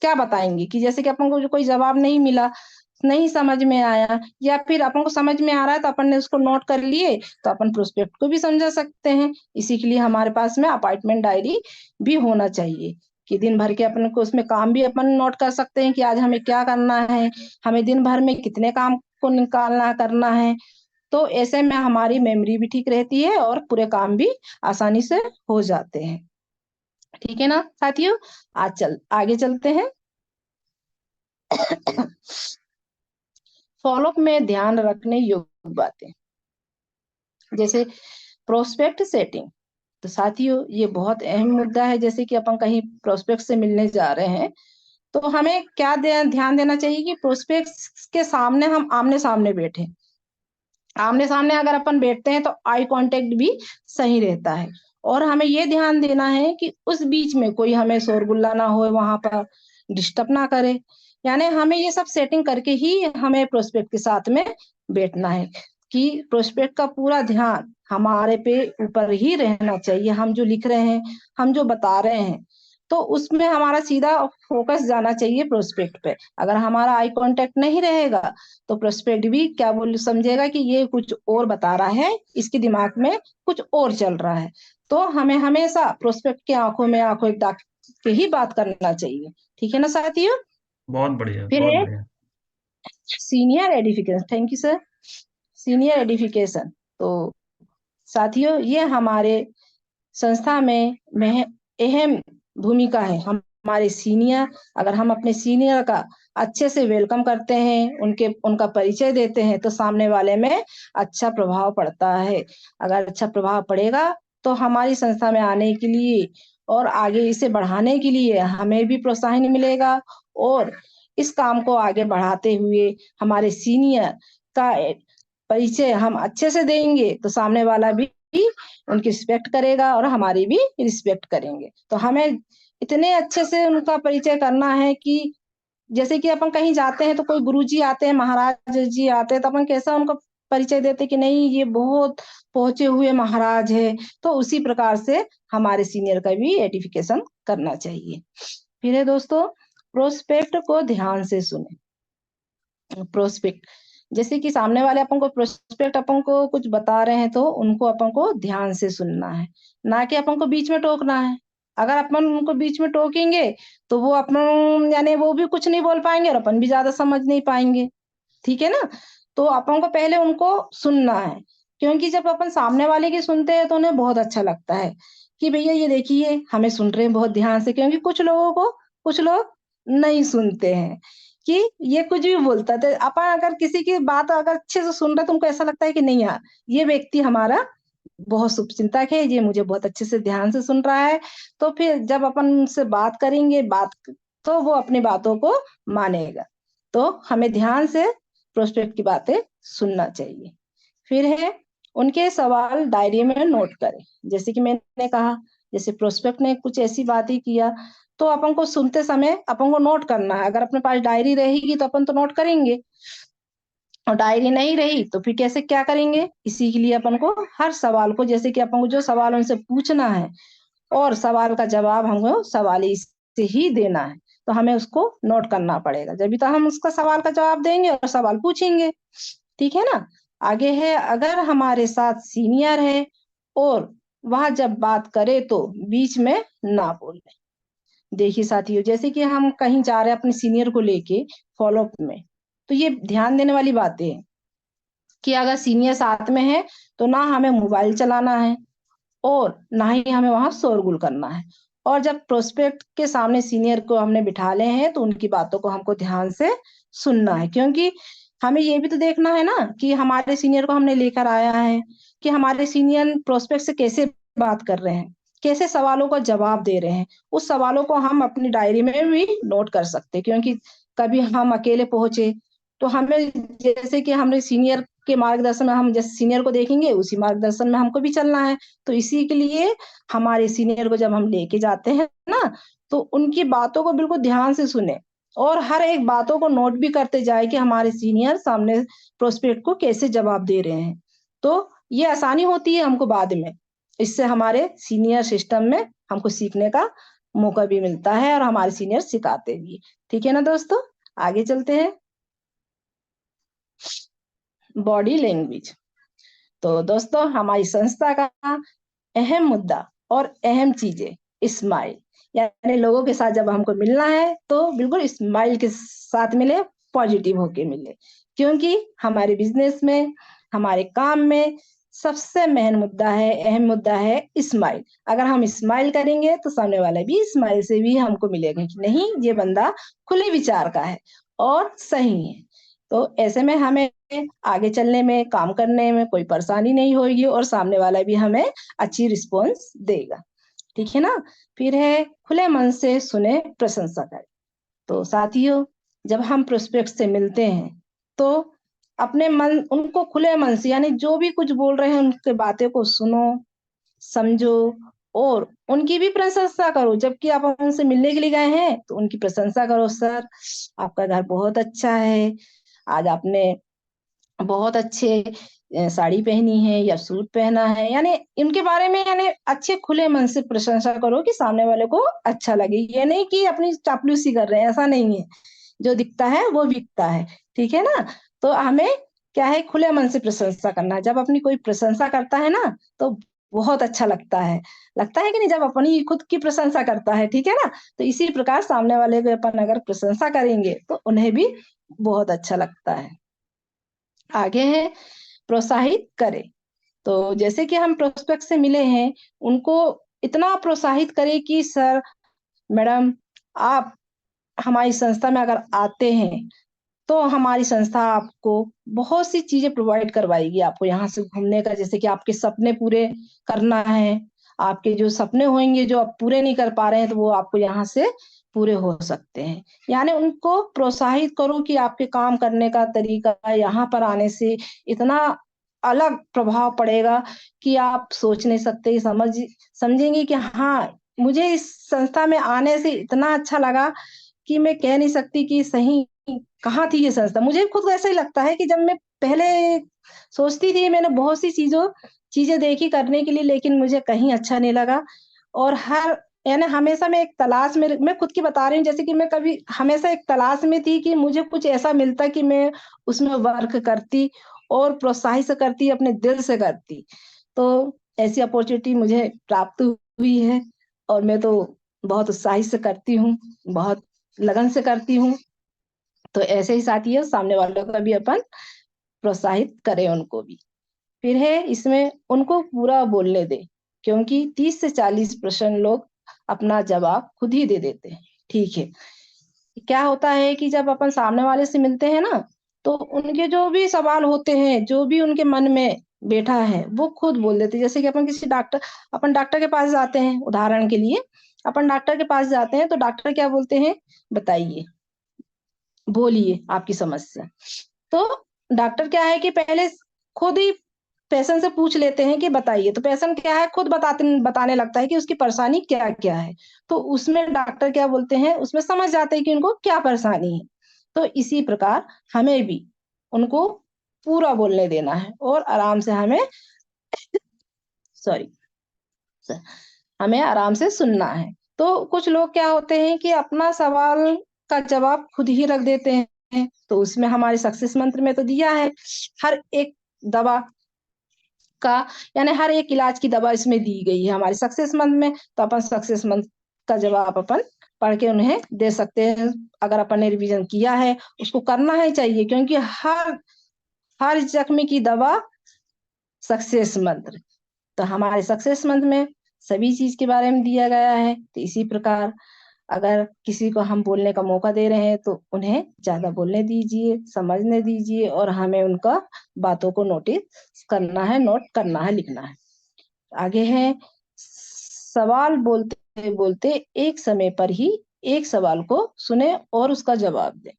क्या बताएंगे कि जैसे कि अपन को जो कोई जवाब नहीं मिला, नहीं समझ में आया, या फिर अपन को समझ में आ रहा है तो अपन ने उसको नोट कर लिए, तो अपन प्रोस्पेक्ट को भी समझा सकते हैं। इसी के लिए हमारे पास में अपॉइंटमेंट डायरी भी होना चाहिए कि दिन भर के अपन को उसमें काम भी अपन नोट कर सकते हैं कि आज हमें क्या करना है, हमें दिन भर में कितने काम को निकालना करना है। तो ऐसे में हमारी मेमोरी भी ठीक रहती है और पूरे काम भी आसानी से हो जाते हैं। ठीक है ना साथियों। आगे चलते हैं। फॉलोअप में ध्यान रखने योग्य बातें, जैसे प्रोस्पेक्ट सेटिंग। तो साथियों ये बहुत अहम मुद्दा है। जैसे कि अपन कहीं प्रोस्पेक्ट से मिलने जा रहे हैं, तो हमें क्या ध्यान देना चाहिए कि प्रोस्पेक्ट के सामने हम आमने सामने बैठे। आमने सामने अगर अपन बैठते हैं तो आई कांटेक्ट भी सही रहता है, और हमें ये ध्यान देना है कि उस बीच में कोई हमें शोरगुल्ला ना हो, वहां पर डिस्टर्ब ना करे। यानी हमें ये सब सेटिंग करके ही हमें प्रोस्पेक्ट के साथ में बैठना है कि प्रोस्पेक्ट का पूरा ध्यान हमारे पे ऊपर ही रहना चाहिए। हम जो लिख रहे हैं, हम जो बता रहे हैं, तो उसमें हमारा सीधा फोकस जाना चाहिए प्रोस्पेक्ट पे। अगर हमारा आई कांटेक्ट नहीं रहेगा तो प्रोस्पेक्ट भी क्या बोल समझेगा कि ये कुछ और बता रहा है, इसके दिमाग में कुछ और चल रहा है। तो हमें हमेशा प्रोस्पेक्ट के आंखों में आंखों एक दाग के ही बात करना चाहिए। ठीक है ना साथियों। बहुत बढ़िया, फिर बहुत है बढ़िया। Senior edification. Thank you sir. Senior edification. तो साथियों ये हमारे संस्था में अहम भूमिका है। हमारे सीनियर, अगर हम अपने सीनियर का अच्छे से वेलकम करते हैं, उनका परिचय देते हैं, तो सामने वाले में अच्छा प्रभाव पड़ता है। अगर अच्छा प्रभाव पड़ेगा तो हमारी संस्था में आने के लिए और आगे इसे बढ़ाने के लिए हमें भी प्रोत्साहन मिलेगा, और इस काम को आगे बढ़ाते हुए हमारे सीनियर का परिचय हम अच्छे से देंगे तो सामने वाला भी उनकी रिस्पेक्ट करेगा और हमारी भी रिस्पेक्ट करेंगे। तो हमें इतने अच्छे से उनका परिचय करना है कि जैसे कि अपन कहीं जाते हैं तो कोई गुरुजी आते हैं, महाराज जी आते हैं, तो अपन कैसा उनका परिचय देते कि नहीं ये बहुत पहुंचे हुए महाराज है। तो उसी प्रकार से हमारे सीनियर का भी एडिफिकेशन करना चाहिए। फिर है दोस्तों प्रोस्पेक्ट को ध्यान से सुने। प्रोस्पेक्ट जैसे कि सामने वाले अपन को प्रोस्पेक्ट अपन को कुछ बता रहे हैं, तो उनको अपन को ध्यान से सुनना है, ना कि अपन को बीच में टोकना है। अगर अपन उनको बीच में टोकेंगे तो वो अपन यानी वो भी कुछ नहीं बोल पाएंगे और अपन भी ज्यादा समझ नहीं पाएंगे, ठीक है ना। तो अपन को पहले उनको सुनना है, क्योंकि जब अपन सामने वाले की सुनते हैं तो उन्हें बहुत अच्छा लगता है कि भैया ये देखिए हमें सुन रहे हैं बहुत ध्यान से, क्योंकि कुछ लोग नहीं सुनते हैं कि ये कुछ भी बोलता है। अपन अगर किसी की बात अगर अच्छे से सुन रहे तो उनको ऐसा लगता है कि नहीं यार ये व्यक्ति हमारा बहुत शुभचिंतक है, ये मुझे बहुत अच्छे से ध्यान से सुन रहा है। तो फिर जब अपन उनसे बात करेंगे तो वो अपनी बातों को मानेगा। तो हमें ध्यान से प्रोस्पेक्ट की बातें सुनना चाहिए। फिर है उनके सवाल डायरी में नोट करें। जैसे कि मैंने कहा, जैसे प्रोस्पेक्ट ने कुछ ऐसी बातें किया तो अपन को सुनते समय अपन को नोट करना है। अगर अपने पास डायरी रहेगी तो अपन तो नोट करेंगे, और डायरी नहीं रही तो फिर कैसे क्या करेंगे। इसी के लिए अपन को हर सवाल को, जैसे कि अपन को जो सवाल उनसे पूछना है और सवाल का जवाब हमको सवाल से ही देना है, तो हमें उसको नोट करना पड़ेगा, जब तो हम उसका सवाल का जवाब देंगे और सवाल पूछेंगे, ठीक है ना। आगे है, अगर हमारे साथ सीनियर है और वह जब बात करे तो बीच में ना बोले। देखिए साथियों, जैसे कि हम कहीं जा रहे हैं अपने सीनियर को लेके फॉलोअप में, तो ये ध्यान देने वाली बातें हैं कि अगर सीनियर साथ में है तो ना हमें मोबाइल चलाना है और ना ही हमें वहां शोरगुल करना है। और जब प्रोस्पेक्ट के सामने सीनियर को हमने बिठा ले हैं तो उनकी बातों को हमको ध्यान से सुनना है, क्योंकि हमें ये भी तो देखना है ना कि हमारे सीनियर को हमने लेकर आया है कि हमारे सीनियर प्रोस्पेक्ट से कैसे बात कर रहे हैं, कैसे सवालों का जवाब दे रहे हैं। उस सवालों को हम अपनी डायरी में भी नोट कर सकते हैं, क्योंकि कभी हम अकेले पहुंचे तो हमें, जैसे कि हमने सीनियर के मार्गदर्शन में, हम जैसे सीनियर को देखेंगे उसी मार्गदर्शन में हमको भी चलना है। तो इसी के लिए हमारे सीनियर को जब हम लेके जाते हैं ना, तो उनकी बातों को बिल्कुल ध्यान से सुने और हर एक बातों को नोट भी करते जाए कि हमारे सीनियर सामने प्रोस्पेक्ट को कैसे जवाब दे रहे हैं। तो ये आसानी होती है हमको बाद में, इससे हमारे सीनियर सिस्टम में हमको सीखने का मौका भी मिलता है और हमारे सीनियर सिखाते भी। ठीक है ना दोस्तों, आगे चलते हैं। Body language. तो दोस्तों, हमारी संस्था का अहम मुद्दा और अहम चीजें स्माइल, यानी लोगों के साथ जब हमको मिलना है तो बिल्कुल स्माइल के साथ मिले, पॉजिटिव होके मिले, क्योंकि हमारे बिजनेस में, हमारे काम में सबसे अहम मुद्दा है स्माइल। अगर हम स्माइल करेंगे तो सामने वाला भी स्माइल से भी हमको मिलेगा कि नहीं ये बंदा खुले विचार का है और सही है। तो ऐसे में हमें आगे चलने में, काम करने में कोई परेशानी नहीं होगी और सामने वाला भी हमें अच्छी रिस्पॉन्स देगा। ठीक है ना। फिर है खुले मन से सुने, प्रशंसा करें। तो साथियों, जब हम प्रोस्पेक्ट से मिलते हैं तो अपने मन, उनको खुले मन से, यानी जो भी कुछ बोल रहे हैं उनके बातें को सुनो, समझो और उनकी भी प्रशंसा करो। जबकि आप उनसे मिलने के लिए गए हैं तो उनकी प्रशंसा करो, सर आपका घर बहुत अच्छा है, आज आपने बहुत अच्छे साड़ी पहनी है या सूट पहना है, यानी इनके बारे में यानी अच्छे खुले मन से प्रशंसा करो कि सामने वाले को अच्छा लगे। ये नहीं कि अपनी चापलूसी कर रहे हैं, ऐसा नहीं है। जो दिखता है वो बिकता है, ठीक है ना। तो हमें क्या है, खुले मन से प्रशंसा करना है। जब अपनी कोई प्रशंसा करता है ना तो बहुत अच्छा लगता है कि नहीं, जब अपनी खुद की प्रशंसा करता है, ठीक है ना। तो इसी प्रकार सामने वाले को अपन अगर प्रशंसा करेंगे तो उन्हें भी बहुत अच्छा लगता है। आगे है प्रोत्साहित करें। तो जैसे कि हम प्रोस्पेक्ट से मिले हैं, उनको इतना प्रोत्साहित करें कि सर मैडम आप हमारी संस्था में अगर आते हैं तो हमारी संस्था आपको बहुत सी चीजें प्रोवाइड करवाएगी। आपको यहाँ से घूमने का, जैसे कि आपके सपने पूरे करना है, आपके जो सपने होंगे जो आप पूरे नहीं कर पा रहे हैं तो वो आपको यहाँ से पूरे हो सकते हैं। यानी उनको प्रोत्साहित करो कि आपके काम करने का तरीका यहाँ पर आने से इतना अलग प्रभाव पड़ेगा कि आप सोच नहीं सकते, समझेंगे कि हाँ मुझे इस संस्था में आने से इतना अच्छा लगा कि मैं कह नहीं सकती कि सही कहाँ थी ये संस्था। मुझे खुद ऐसा ही लगता है कि जब मैं पहले सोचती थी, मैंने बहुत सी चीजें देखी करने के लिए, लेकिन मुझे कहीं अच्छा नहीं लगा। और हर यानी हमेशा मैं एक तलाश में, मैं खुद की बता रही हूँ, जैसे कि मैं कभी हमेशा एक तलाश में थी कि मुझे कुछ ऐसा मिलता कि मैं उसमें वर्क करती और प्रोत्साहित से करती, अपने दिल से करती। तो ऐसी अपॉर्चुनिटी मुझे प्राप्त हुई है और मैं तो बहुत उत्साहित से करती हूँ, बहुत लगन से करती हूँ। तो ऐसे ही साथी है, सामने वालों का भी अपन प्रोत्साहित करें उनको भी। फिर है इसमें उनको पूरा बोलने दे, क्योंकि 30 से 40% लोग अपना जवाब खुद ही दे देते हैं। ठीक है, क्या होता है कि जब अपन सामने वाले से मिलते हैं ना, तो उनके जो भी सवाल होते हैं, जो भी उनके मन में बैठा है, वो खुद बोल देते हैं। जैसे कि अपन डॉक्टर के पास जाते हैं, उदाहरण के लिए अपन डॉक्टर के पास जाते हैं, तो डॉक्टर क्या बोलते हैं, बताइए, बोलिए आपकी समस्या। तो डॉक्टर क्या है कि पहले खुद ही पेशेंट से पूछ लेते हैं कि बताइए, तो पेशेंट क्या है, खुद बताने लगता है कि उसकी परेशानी क्या क्या है। तो उसमें डॉक्टर क्या बोलते हैं, उसमें समझ जाते हैं कि उनको क्या परेशानी है। तो इसी प्रकार हमें भी उनको पूरा बोलने देना है और आराम से सॉरी हमें आराम से सुनना है। तो कुछ लोग क्या होते हैं कि अपना सवाल का जवाब खुद ही रख देते हैं। तो उसमें हमारे सक्सेस मंत्र में तो दिया है, हर एक दवा का, यानी हर एक इलाज की दवा इसमें दी गई है हमारे सक्सेस मंथ में। तो अपन सक्सेस मंथ का जवाब अपन पढ़ के उन्हें दे सकते हैं। अगर अपन ने रिवीजन किया है, उसको करना ही चाहिए, क्योंकि हर हर जख्म की दवा सक्सेस मंत्र। तो हमारे सक्सेस मंथ में सभी चीज के बारे में दिया गया है। तो इसी प्रकार अगर किसी को हम बोलने का मौका दे रहे हैं, तो उन्हें ज्यादा बोलने दीजिए, समझने दीजिए, और हमें उनका बातों को नोटिस करना है, नोट करना है, लिखना है। आगे है, सवाल बोलते बोलते एक समय पर ही एक सवाल को सुने और उसका जवाब दें।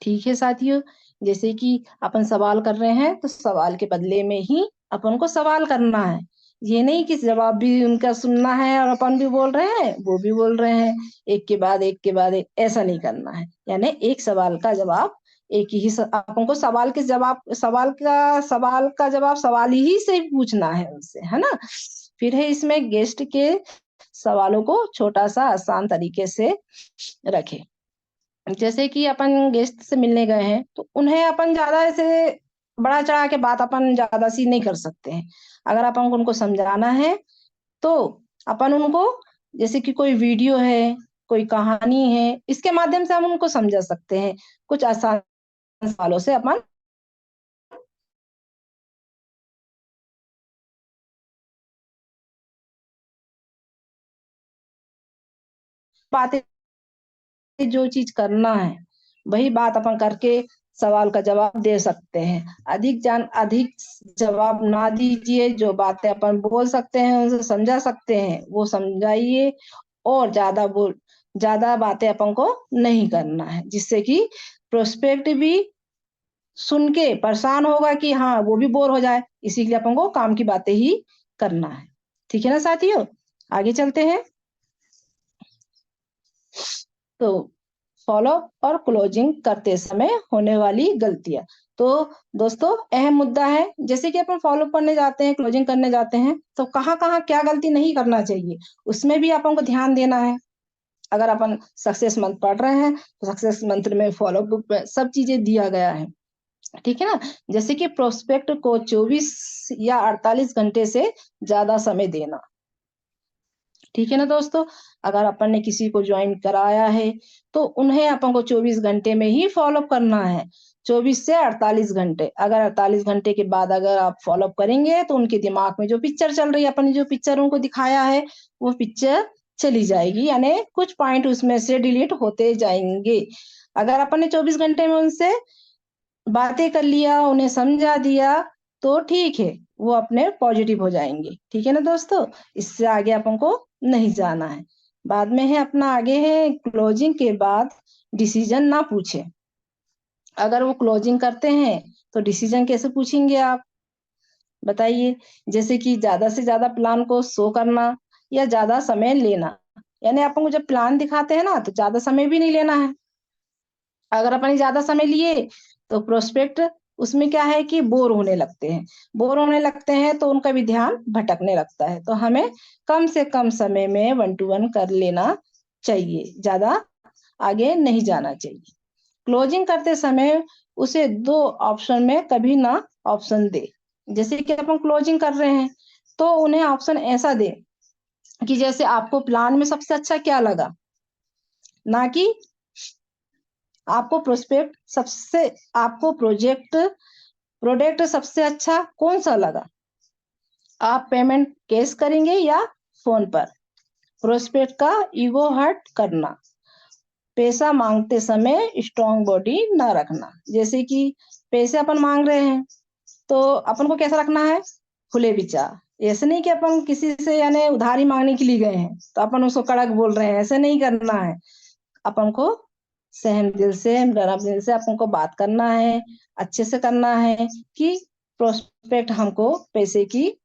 ठीक है साथियों, जैसे कि अपन सवाल कर रहे हैं, तो सवाल के बदले में ही अपन को सवाल करना है। ये नहीं कि जवाब भी उनका सुनना है और अपन भी बोल रहे हैं, वो भी बोल रहे हैं, एक के बाद एक के बाद एक, ऐसा नहीं करना है। यानी एक सवाल का जवाब एक ही अपन को सवाल का जवाब सवाल ही से पूछना है उनसे, है ना। फिर है इसमें गेस्ट के सवालों को छोटा सा आसान तरीके से रखें। जैसे कि अपन गेस्ट से मिलने गए हैं, तो उन्हें अपन ज्यादा ऐसे बड़ा चढ़ा के बात अपन ज्यादा सी नहीं कर सकते हैं। अगर अपन को उनको समझाना है, तो अपन उनको, जैसे कि कोई वीडियो है, कोई कहानी है, इसके माध्यम से हम उनको समझा सकते हैं। कुछ आसान सवालों से अपन बातें, जो चीज करना है वही बात अपन करके सवाल का जवाब दे सकते हैं। अधिक जवाब ना दीजिए, जो बातें अपन बोल सकते हैं, उनसे समझा सकते हैं, वो समझाइए। और ज्यादा बातें अपन को नहीं करना है, जिससे कि प्रोस्पेक्ट भी सुन के परेशान होगा कि हाँ, वो भी बोर हो जाए। इसीलिए अपन को काम की बातें ही करना है। ठीक है ना साथियों, आगे चलते हैं। तो फॉलो और क्लोजिंग करते समय होने वाली गलतियां। तो दोस्तों, अहम मुद्दा है, जैसे कि अपन फॉलो करने जाते हैं, क्लोजिंग करने जाते हैं, तो कहाँ कहाँ क्या गलती नहीं करना चाहिए, उसमें भी अपन को ध्यान देना है। अगर अपन सक्सेस मंत्र पढ़ रहे हैं, तो सक्सेस मंत्र में फॉलो बुक में सब चीजें दिया गया है। ठीक है ना। जैसे कि प्रोस्पेक्ट को 24 या 48 घंटे से ज्यादा समय देना। ठीक है ना दोस्तों, अगर अपन ने किसी को ज्वाइन कराया है, तो उन्हें अपन को 24 घंटे में ही फॉलो करना है। 24 से 48 घंटे। अगर 48 घंटे के बाद अगर आप फॉलो करेंगे, तो उनके दिमाग में जो पिक्चर चल रही है, अपन ने जो पिक्चर उनको दिखाया है, वो पिक्चर चली जाएगी, यानी कुछ पॉइंट उसमें से डिलीट होते जाएंगे। अगर अपन ने 24 घंटे में उनसे बातें कर लिया, उन्हें समझा दिया, तो ठीक है, वो अपने पॉजिटिव हो जाएंगे। ठीक है ना दोस्तों, इससे आगे अपन को नहीं जाना है। बाद में है अपना आगे है, क्लोजिंग के बाद डिसीजन ना पूछे। अगर वो क्लोजिंग करते हैं, तो डिसीजन कैसे पूछेंगे आप, बताइए। जैसे कि ज्यादा से ज्यादा प्लान को शो करना या ज्यादा समय लेना। यानी अपन को जब प्लान दिखाते हैं ना, तो ज्यादा समय भी नहीं लेना है। अगर अपन ज्यादा समय लिए, तो प्रोस्पेक्ट उसमें क्या है कि बोर होने लगते हैं, तो उनका भी ध्यान भटकने लगता है। तो हमें कम से कम समय में 1 to 1 कर लेना चाहिए, ज्यादा आगे नहीं जाना चाहिए। क्लोजिंग करते समय उसे 2 ऑप्शन में कभी ना ऑप्शन दे। जैसे कि अपन क्लोजिंग कर रहे हैं, तो उन्हें ऑप्शन ऐसा दे कि जैसे आपको प्लान में सबसे अच्छा क्या लगा, ना कि आपको प्रोडक्ट सबसे अच्छा कौन सा लगा। आप पेमेंट कैश करेंगे या फोन पर। प्रोस्पेक्ट का ईगो हर्ट करना, पैसा मांगते समय स्ट्रॉन्ग बॉडी ना रखना। जैसे कि पैसे अपन मांग रहे हैं तो अपन को कैसा रखना है, खुले विचार। ऐसे नहीं कि अपन किसी से यानी उधारी मांगने के लिए गए हैं तो अपन उसको कड़क बोल रहे हैं, ऐसे नहीं करना है। अपन को सहम दिल से, नरम दिल से अपन को बात करना है, अच्छे से करना है कि प्रोस्पेक्ट हमको पैसे की,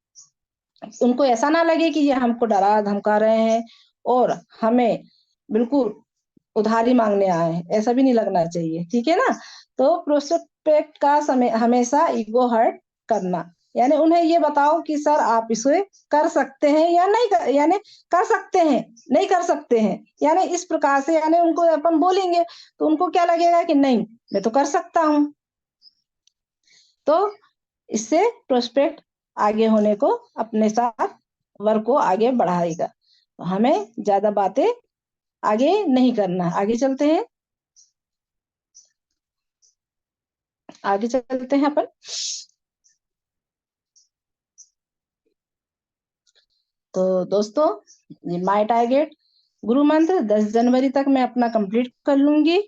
उनको ऐसा ना लगे कि ये हमको डरा धमका रहे हैं और हमें बिल्कुल उधारी मांगने आए हैं, ऐसा भी नहीं लगना चाहिए, ठीक है ना। तो प्रोस्पेक्ट का समय हमेशा ईगो हर्ट करना, यानी उन्हें ये बताओ कि सर आप इसे कर सकते हैं या नहीं यानी कर सकते हैं, नहीं कर सकते हैं, यानी इस प्रकार से यानी उनको अपन बोलेंगे तो उनको क्या लगेगा कि नहीं मैं तो कर सकता हूं। तो इससे प्रोस्पेक्ट आगे होने को, अपने साथ वर्क को आगे बढ़ाएगा। तो हमें ज्यादा बातें आगे नहीं करना है। आगे चलते हैं अपन। तो दोस्तों, ये माय टारगेट गुरु मंत्र 10 जनवरी तक मैं अपना कंप्लीट कर लूंगी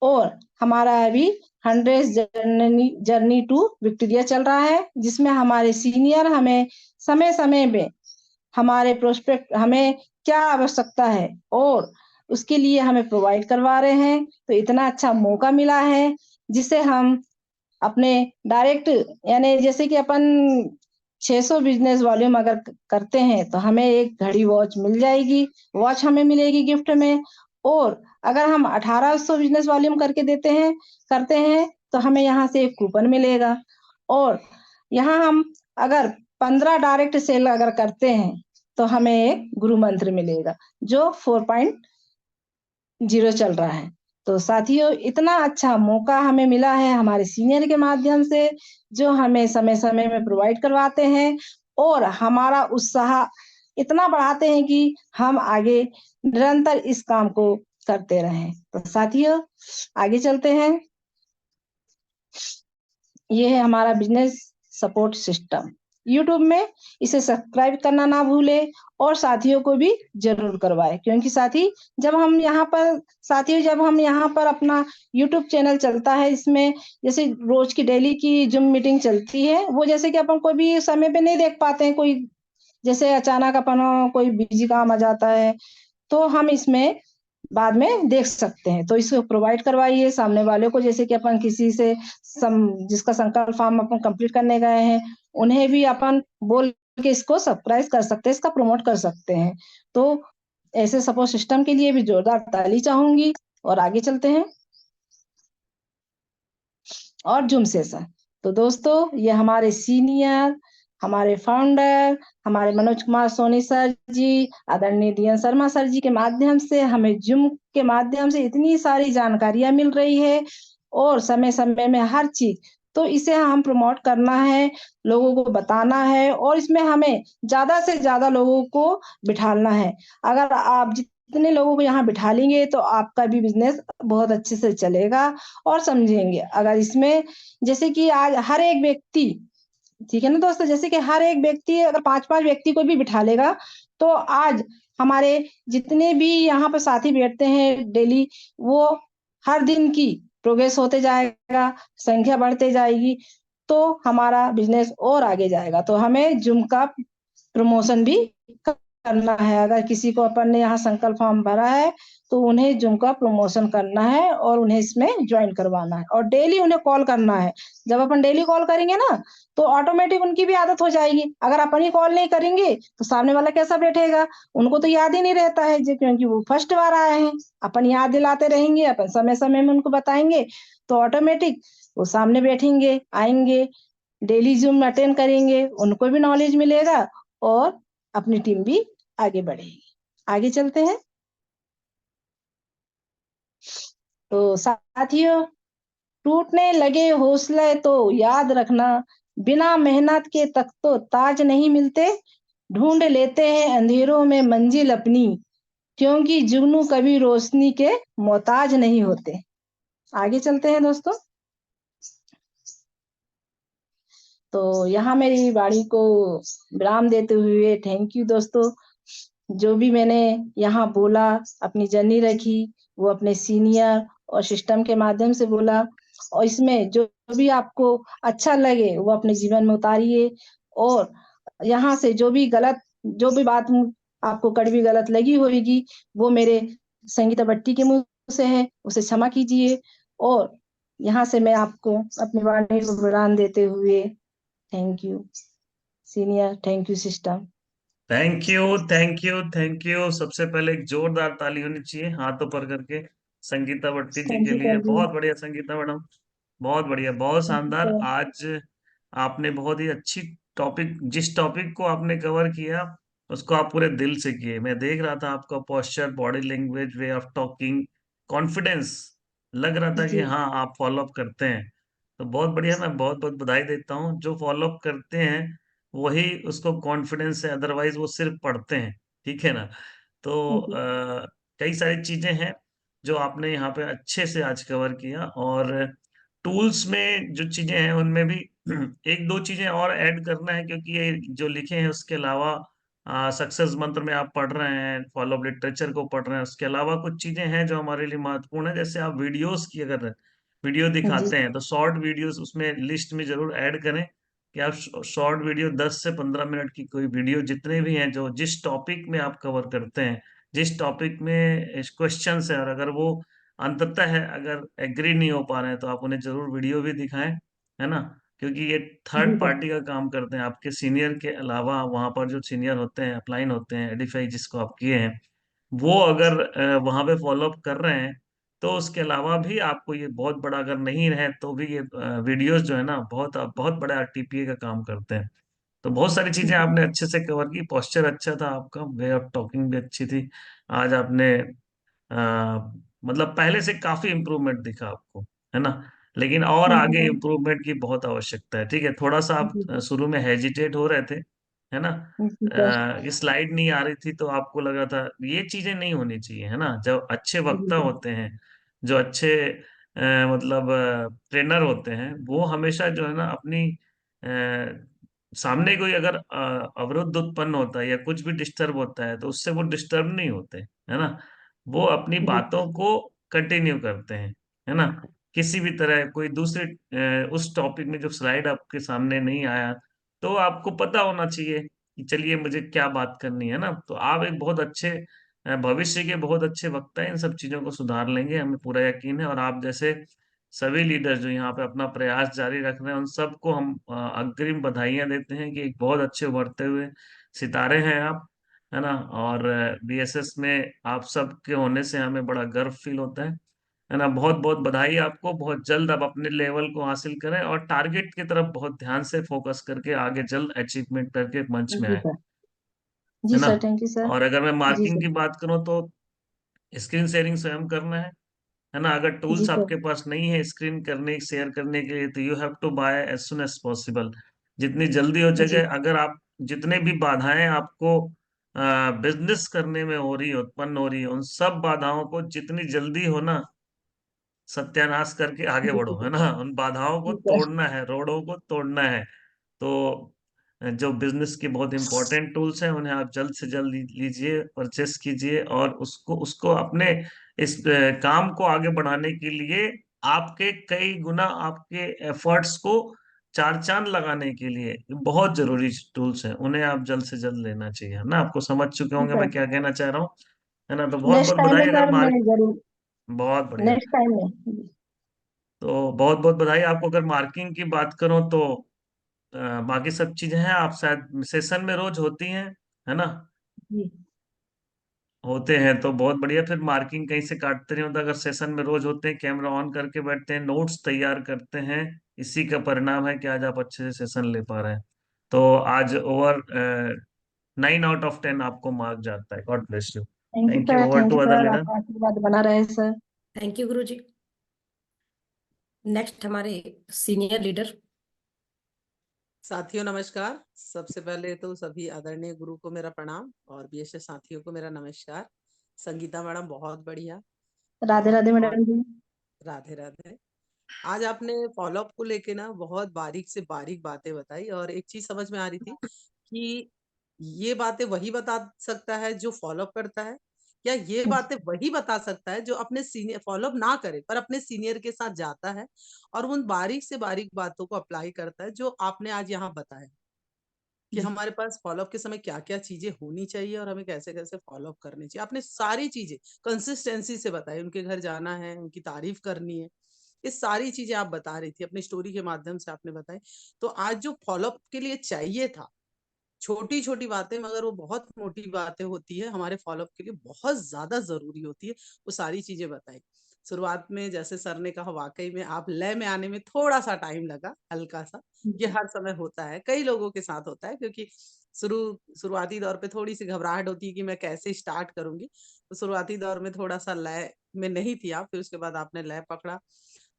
और हमारा अभी 100 जर्नी टू विक्टोरिया चल रहा है, जिसमें हमारे सीनियर हमें समय समय में हमारे प्रोस्पेक्ट हमें क्या आवश्यकता है और उसके लिए हमें प्रोवाइड करवा रहे हैं। तो इतना अच्छा मौका मिला है जिसे हम अपने डायरेक्ट, यानी जैसे कि अपन 600 बिजनेस वॉल्यूम अगर करते हैं तो हमें एक घड़ी वॉच मिल जाएगी, वॉच हमें मिलेगी गिफ्ट में। और अगर हम 1800 बिजनेस वॉल्यूम करते हैं तो हमें यहाँ से एक कूपन मिलेगा। और यहाँ हम अगर 15 डायरेक्ट सेल अगर करते हैं तो हमें एक गुरु मंत्र मिलेगा जो 4.0 चल रहा है। तो साथियों, इतना अच्छा मौका हमें मिला है हमारे सीनियर के माध्यम से, जो हमें समय समय में प्रोवाइड करवाते हैं और हमारा उत्साह इतना बढ़ाते हैं कि हम आगे निरंतर इस काम को करते रहें। तो साथियों, आगे चलते हैं। ये है हमारा बिजनेस सपोर्ट सिस्टम। यूट्यूब में इसे सब्सक्राइब करना ना भूले और साथियों को भी जरूर करवाएं, क्योंकि जब हम यहाँ पर अपना यूट्यूब चैनल चलता है, इसमें जैसे रोज की डेली की जूम मीटिंग चलती है, वो जैसे कि अपन कोई भी समय पे नहीं देख पाते हैं, कोई जैसे अचानक अपन कोई बिजी काम आ जाता है तो हम इसमें बाद में देख सकते हैं। तो इसको प्रोवाइड करवाइए सामने वाले को, जैसे कि अपन किसी से जिसका संकल्प फॉर्म अपन कंप्लीट करने गए हैं उन्हें भी अपन बोल के इसको सरप्राइज कर सकते हैं, इसका प्रमोट कर सकते हैं। तो ऐसे सपोर्ट सिस्टम के लिए भी जोरदार ताली चाहूंगी। और आगे चलते हैं और जूम सेशन। तो दोस्तों, ये हमारे सीनियर, हमारे फाउंडर, हमारे मनोज कुमार सोनी सर जी, आदरणीय DN शर्मा सर जी के माध्यम से हमें जूम के माध्यम से इतनी सारी जानकारियां मिल रही है और समय समय में हर चीज, तो इसे हम प्रमोट करना है, लोगों को बताना है और इसमें हमें ज्यादा से ज्यादा लोगों को बिठाना है। अगर आप जितने लोगों को यहाँ बिठा लेंगे तो आपका भी बिजनेस बहुत अच्छे से चलेगा। और समझेंगे, अगर इसमें जैसे कि आज हर एक व्यक्ति, ठीक है ना दोस्तों, जैसे कि हर एक व्यक्ति अगर 5-5 व्यक्ति को भी बिठा लेगा तो आज हमारे जितने भी यहाँ पर साथी बैठते हैं डेली, वो हर दिन की प्रोग्रेस होते जाएगा, संख्या बढ़ते जाएगी, तो हमारा बिजनेस और आगे जाएगा। तो हमें जूम का प्रमोशन भी करना है। अगर किसी को अपन ने यहाँ संकल्प फॉर्म भरा है तो उन्हें जूम का प्रमोशन करना है और उन्हें इसमें ज्वाइन करवाना है और डेली उन्हें कॉल करना है। जब अपन डेली कॉल करेंगे ना तो ऑटोमेटिक उनकी भी आदत हो जाएगी। अगर अपन ही कॉल नहीं करेंगे तो सामने वाला कैसा बैठेगा, उनको तो याद ही नहीं रहता है जी, क्योंकि वो फर्स्ट बार आए हैं। अपन याद दिलाते रहेंगे, अपन समय समय में उनको बताएंगे तो ऑटोमेटिक वो सामने बैठेंगे, आएंगे, डेली जूम अटेंड करेंगे, उनको भी नॉलेज मिलेगा और अपनी टीम भी आगे बढ़ेगी। आगे चलते हैं। तो साथियों, टूटने लगे हौसले तो याद रखना, बिना मेहनत के तक तो ताज नहीं मिलते, ढूंढ लेते हैं अंधेरों में मंजिल अपनी, क्योंकि जुगनू कभी रोशनी के मोहताज नहीं होते। आगे चलते हैं दोस्तों। तो यहाँ मेरी वाणी को विराम देते हुए थैंक यू दोस्तों। जो भी मैंने यहाँ बोला, अपनी जर्नी रखी, वो अपने सीनियर और सिस्टम के माध्यम से बोला, और इसमें जो भी आपको अच्छा लगे वो अपने जीवन में उतारिए। और यहाँ से जो भी बात आपको कड़वी गलत लगी होगी, वो मेरे संगीता भट्टी के मुंह से है, उसे क्षमा कीजिए। और यहाँ से मैं आपको अपनी वाणी को विराम देते हुए thank you senior, thank you system. Thank you, thank you, thank you. सबसे पहले एक जोरदार ताली होनी चाहिए हाथों पर करके संगीता भट्टी जी थैंक के यू लिए। सर जी। बहुत बढ़िया संगीता मैडम, बहुत बढ़िया, बहुत थैंक यू शानदार। सर। आज आपने बहुत ही अच्छी टॉपिक, जिस टॉपिक को आपने कवर किया उसको आप पूरे दिल से किए। मैं देख रहा था आपका posture, body language, way of talking, confidence, लग रहा था कि जी हाँ आप फॉलो अप करते हैं। तो बहुत बढ़िया, मैं बहुत बहुत बधाई देता हूँ। जो फॉलो अप करते हैं वही उसको कॉन्फिडेंस है, अदरवाइज वो सिर्फ पढ़ते हैं। ठीक है ना? तो जी कई सारी चीजें हैं जो आपने यहाँ पे अच्छे से आज कवर किया। और टूल्स में जो चीजें हैं उनमें भी एक दो चीजें और ऐड करना है, क्योंकि ये जो लिखे हैं उसके अलावा सक्सेस मंत्र में आप पढ़ रहे हैं, फॉलो अप लिटरेचर को पढ़ रहे हैं, उसके अलावा कुछ चीजें हैं जो हमारे लिए महत्वपूर्ण है। जैसे आप वीडियोस की अगर वीडियो जी दिखाते हैं तो शॉर्ट वीडियोस उसमें लिस्ट में जरूर ऐड करें कि आप शॉर्ट वीडियो 10 से 15 मिनट की कोई वीडियो जितने भी हैं जो जिस टॉपिक में आप कवर करते हैं, जिस टॉपिक में क्वेश्चंस है, और अगर वो अंततः है अगर एग्री नहीं हो पा रहे हैं तो आप उन्हें जरूर वीडियो भी दिखाएं, है ना? क्योंकि ये जी थर्ड सर। पार्टी का काम करते हैं, आपके सीनियर के अलावा वहां पर जो सीनियर होते हैं, अपलाइन होते हैं, एडिफाई जिसको आप किए हैं, वो अगर वहां पे फॉलो अप कर रहे हैं तो उसके अलावा भी आपको ये बहुत बड़ा, अगर नहीं रहे तो भी ये वीडियोस जो है ना बहुत बहुत बड़ा आरटीपीए का काम करते हैं। तो बहुत सारी चीजें जी आपने अच्छे से कवर की। पोस्चर अच्छा था आपका, वे ऑफ टॉकिंग भी अच्छी थी। आज आपने मतलब पहले से काफी इम्प्रूवमेंट दिखा आपको, है ना? लेकिन और थैंक यू आगे सर। इम्प्रूवमेंट की बहुत आवश्यकता है। ठीक है, थोड़ा सा आप जी सर। शुरू में हेजिटेट हो रहे थे, है ना? जी सर। ये स्लाइड नहीं आ रही थी तो आपको लग रहा था, ये चीजें नहीं होनी चाहिए, है ना? जब अच्छे जी वक्ता सर। होते हैं, जो अच्छे मतलब ट्रेनर होते हैं, वो हमेशा जो है ना अपनी सामने कोई अगर अवरुद्ध उत्पन्न होता है या कुछ भी डिस्टर्ब होता है तो उससे वो डिस्टर्ब नहीं होते, है ना? वो अपनी जी बातों को कंटिन्यू करते हैं, है ना? किसी भी तरह कोई दूसरे उस टॉपिक में जो स्लाइड आपके सामने नहीं आया तो आपको पता होना चाहिए कि चलिए मुझे क्या बात करनी है ना। तो आप एक बहुत अच्छे भविष्य के बहुत अच्छे वक्ता हैं, इन सब चीजों को सुधार लेंगे, हमें पूरा यकीन है। और आप जैसे सभी लीडर जो यहाँ पे अपना प्रयास जारी रख रहे हैं उन सबको हम अग्रिम बधाइयां देते हैं कि एक बहुत अच्छे उभरते हुए सितारे हैं आप, है ना? और बीएसएस में आप सब के होने से हमें बड़ा गर्व फील होता है ना? बहुत बहुत बधाई आपको। बहुत जल्द आप अपने लेवल को हासिल करें और टारगेट की तरफ बहुत ध्यान से फोकस करके आगे जल्द अचीवमेंट करके मंच में जी आए, सर। है जी ना? Sir, thank you sir. और अगर मैं जी मार्किंग सर। की बात करूं तो स्क्रीन शेयरिंग स्वयं करना है ना? अगर जी टूल्स सर। आपके पास नहीं है स्क्रीन करने शेयर करने के लिए तो you have to buy as soon as possible, जितनी जल्दी हो जी जगह। अगर आप जितने भी बाधाएं आपको बिजनेस करने में हो रही उत्पन्न हो रही है, उन सब बाधाओं को जितनी जल्दी हो ना सत्यानाश करके आगे जी बढ़ो, सर। है ना? उन बाधाओं को जी सर। तोड़ना है, रोड़ों को तोड़ना है। तो जो बिजनेस के बहुत इंपॉर्टेंट टूल्स हैं उन्हें आप जल्द से जल्द लीजिए, परचेस कीजिए, और उसको उसको अपने इस काम को आगे बढ़ाने के लिए आपके कई गुना आपके एफर्ट्स को चार चांद लगाने के लिए बहुत जरूरी टूल्स हैं, उन्हें आप जल्द से जल्द लेना चाहिए, है ना? आपको समझ चुके जी होंगे मैं सर। क्या कहना चाह रहा हूँ, है ना? तो बहुत नेक्स्ट बहुत टाइम में बधाई। अगर सर मैं मार्क, जरूर, बहुत बढ़िया। नेक्स्ट टाइम में। तो बहुत बहुत बधाई आपको। अगर मार्किंग की बात करूं तो बाकी सब चीजें हैं, आप शायद सेशन में रोज होती हैं, है ना? जी होते हैं तो बहुत बढ़िया। फिर मार्किंग कहीं से काटते नहीं होता, अगर सेशन में रोज होते हैं, कैमरा ऑन करके बैठते हैं, नोट्स तैयार करते हैं, इसी का परिणाम है कि आज आप अच्छे से सेशन ले पा रहे हैं। तो आज ओवर 9 आउट ऑफ 10 आपको मार्क जाता है। God bless you. Thank you. Over thank to you other sir, leader. आपका आशीर्वाद बना रहे sir. Thank you guruji. Next हमारे सीनियर लीडर साथियों नमस्कार। सबसे पहले तो सभी आदरणीय गुरु को मेरा प्रणाम और बीएसएस साथियों को मेरा नमस्कार। संगीता मैडम बहुत बढ़िया। राधे और राधे आज मैडम जी। राधे राधे। आज आपने फॉलोअप को लेके ना बहुत बारीक से बारीक बातें बताई और एक चीज समझ में आ रही थी कि ये बातें वही बता सकता है जो फॉलोअप करता है, या ये बातें वही बता सकता है जो अपने सीनियर फॉलोअप ना करे पर अपने सीनियर के साथ जाता है और उन बारीक से बारीक बातों को अप्लाई करता है जो आपने आज यहाँ बताया कि जी हमारे पास फॉलोअप के समय क्या क्या चीजें होनी चाहिए और हमें कैसे कैसे फॉलोअप करनी चाहिए। आपने सारी चीजें कंसिस्टेंसी से बताई, उनके घर जाना है, उनकी तारीफ करनी है, ये सारी चीजें आप बता रही थी, अपनी स्टोरी के माध्यम से आपने बताई। तो आज जो फॉलोअप के लिए चाहिए था, छोटी छोटी बातें मगर वो बहुत मोटी बातें होती है, हमारे फॉलोअप के लिए बहुत ज्यादा जरूरी होती है, वो सारी चीजें बताई। शुरुआत में जैसे सर ने कहा, वाकई में आप लय में आने में थोड़ा सा टाइम लगा, हल्का सा। ये हर समय होता है, कई लोगों के साथ होता है, क्योंकि शुरुआती दौर पे थोड़ी सी घबराहट होती है कि मैं कैसे स्टार्ट करूंगी। तो शुरुआती दौर में थोड़ा सा लय में नहीं थी आप, फिर उसके बाद आपने लय पकड़ा,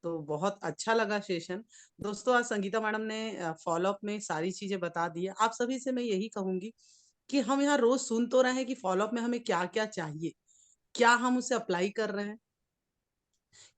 तो बहुत अच्छा लगा सेशन। दोस्तों, आज संगीता मैडम ने फॉलोअप में सारी चीजें बता दी है। आप सभी से मैं यही कहूंगी कि हम यहाँ रोज सुन तो रहे हैं कि फॉलोअप में हमें क्या क्या चाहिए, क्या हम उसे अप्लाई कर रहे हैं,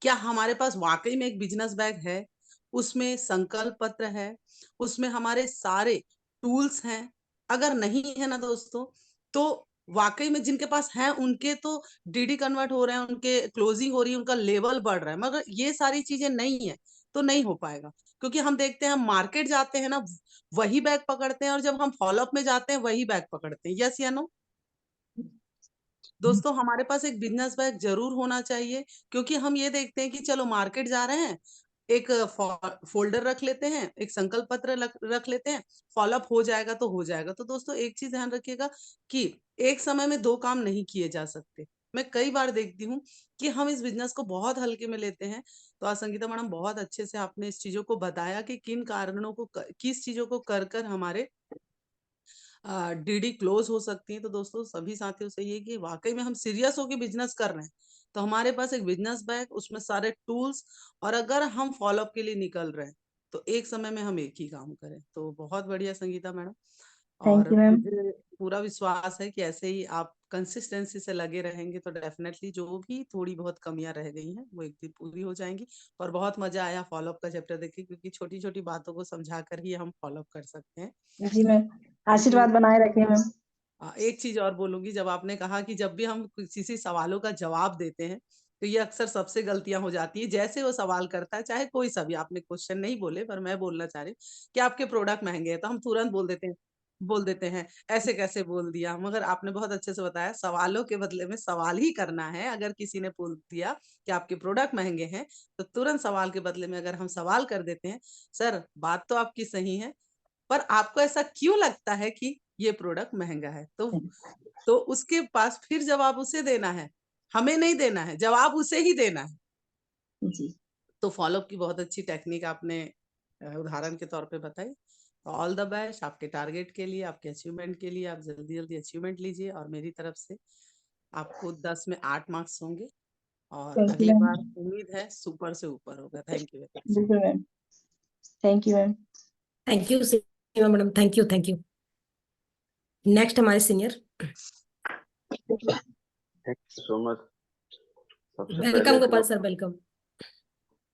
क्या हमारे पास वाकई में एक बिजनेस बैग है, उसमें संकल्प पत्र है, उसमें हमारे सारे टूल्स हैं। अगर नहीं है ना दोस्तों, तो वाकई में जिनके पास है उनके तो डीडी कन्वर्ट हो रहे हैं, उनके क्लोजिंग हो रही है, उनका लेवल बढ़ रहा है, मगर ये सारी चीजें नहीं है तो नहीं हो पाएगा। क्योंकि हम देखते हैं, हम मार्केट जाते हैं ना, वही बैग पकड़ते हैं, और जब हम फॉलोअप में जाते हैं वही बैग पकड़ते हैं। यस या नो दोस्तों, हमारे पास एक बिजनेस बैग जरूर होना चाहिए। क्योंकि हम ये देखते हैं कि चलो मार्केट जा रहे हैं, एक फोल्डर रख लेते हैं, एक संकल्प पत्र रख लेते हैं, फॉलोअप हो जाएगा तो हो जाएगा। तो दोस्तों, एक चीज ध्यान रखिएगा कि एक समय में दो काम नहीं किए जा सकते। मैं कई बार देखती हूँ कि हम इस बिजनेस को बहुत हल्के में लेते हैं। तो आज संगीता मैडम बहुत अच्छे से आपने इस चीजों को बताया कि किन कारणों को किस चीजों को कर कर हमारे डीडी क्लोज हो सकती है। तो दोस्तों, सभी साथियों से ये कि वाकई में हम सीरियस होकर बिजनेस कर रहे हैं तो हमारे पास एक बिजनेस बैग, उसमें सारे टूल्स, और अगर हम फॉलोअप के लिए निकल रहे हैं तो एक समय में हम एक ही काम करें। तो बहुत बढ़िया संगीता मैडम। थैंक और यू मैम। मुझे पूरा विश्वास है कि ऐसे ही आप कंसिस्टेंसी से लगे रहेंगे तो डेफिनेटली जो भी थोड़ी बहुत कमियां रह गई हैं वो एक दिन पूरी हो जाएंगी। और बहुत मजा आया फॉलोअप का चैप्टर देख के, क्योंकि छोटी छोटी बातों को समझा कर ही हम फॉलोअप कर सकते हैं। जी मैम, आशीर्वाद तो बनाए रखें मैम। एक चीज और बोलूंगी, जब आपने कहा कि जब भी हम किसी सवालों का जवाब देते हैं तो ये अक्सर सबसे गलतियां हो जाती है। जैसे वो सवाल करता है, चाहे कोई सा भी, आपने क्वेश्चन नहीं बोले पर मैं बोलना चाह रही हूँ कि आपके प्रोडक्ट महंगे हैं, तो हम तुरंत बोल देते हैं ऐसे कैसे बोल दिया। मगर आपने बहुत अच्छे से बताया, सवालों के बदले में सवाल ही करना है। अगर किसी ने बोल दिया कि आपके प्रोडक्ट महंगे हैं, तो तुरंत सवाल के बदले में अगर हम सवाल कर देते हैं, सर बात तो आपकी सही है, पर आपको ऐसा क्यों लगता है कि ये प्रोडक्ट महंगा है, तो उसके पास फिर जवाब उसे देना है, हमें नहीं देना है, जवाब उसे ही देना है। जी तो फॉलोअप की बहुत अच्छी टेक्निक आपने उदाहरण के तौर पे बताई। ऑल द बेस्ट आपके टारगेट के लिए, आपके अचीवमेंट के लिए। आप जल्दी जल्दी अचीवमेंट लीजिए और मेरी तरफ से आपको 10 में 8 मार्क्स होंगे और थैंक यू अगले मैम। बार उम्मीद है सुपर से ऊपर होगा। Thank you very much. बिल्कुल ma'am. Thank you ma'am. Thank you Seema madam, thank you thank you. Next हमारे senior. Thank you so much. सबसे वेलकम पहले गोपाल तो sir, welcome.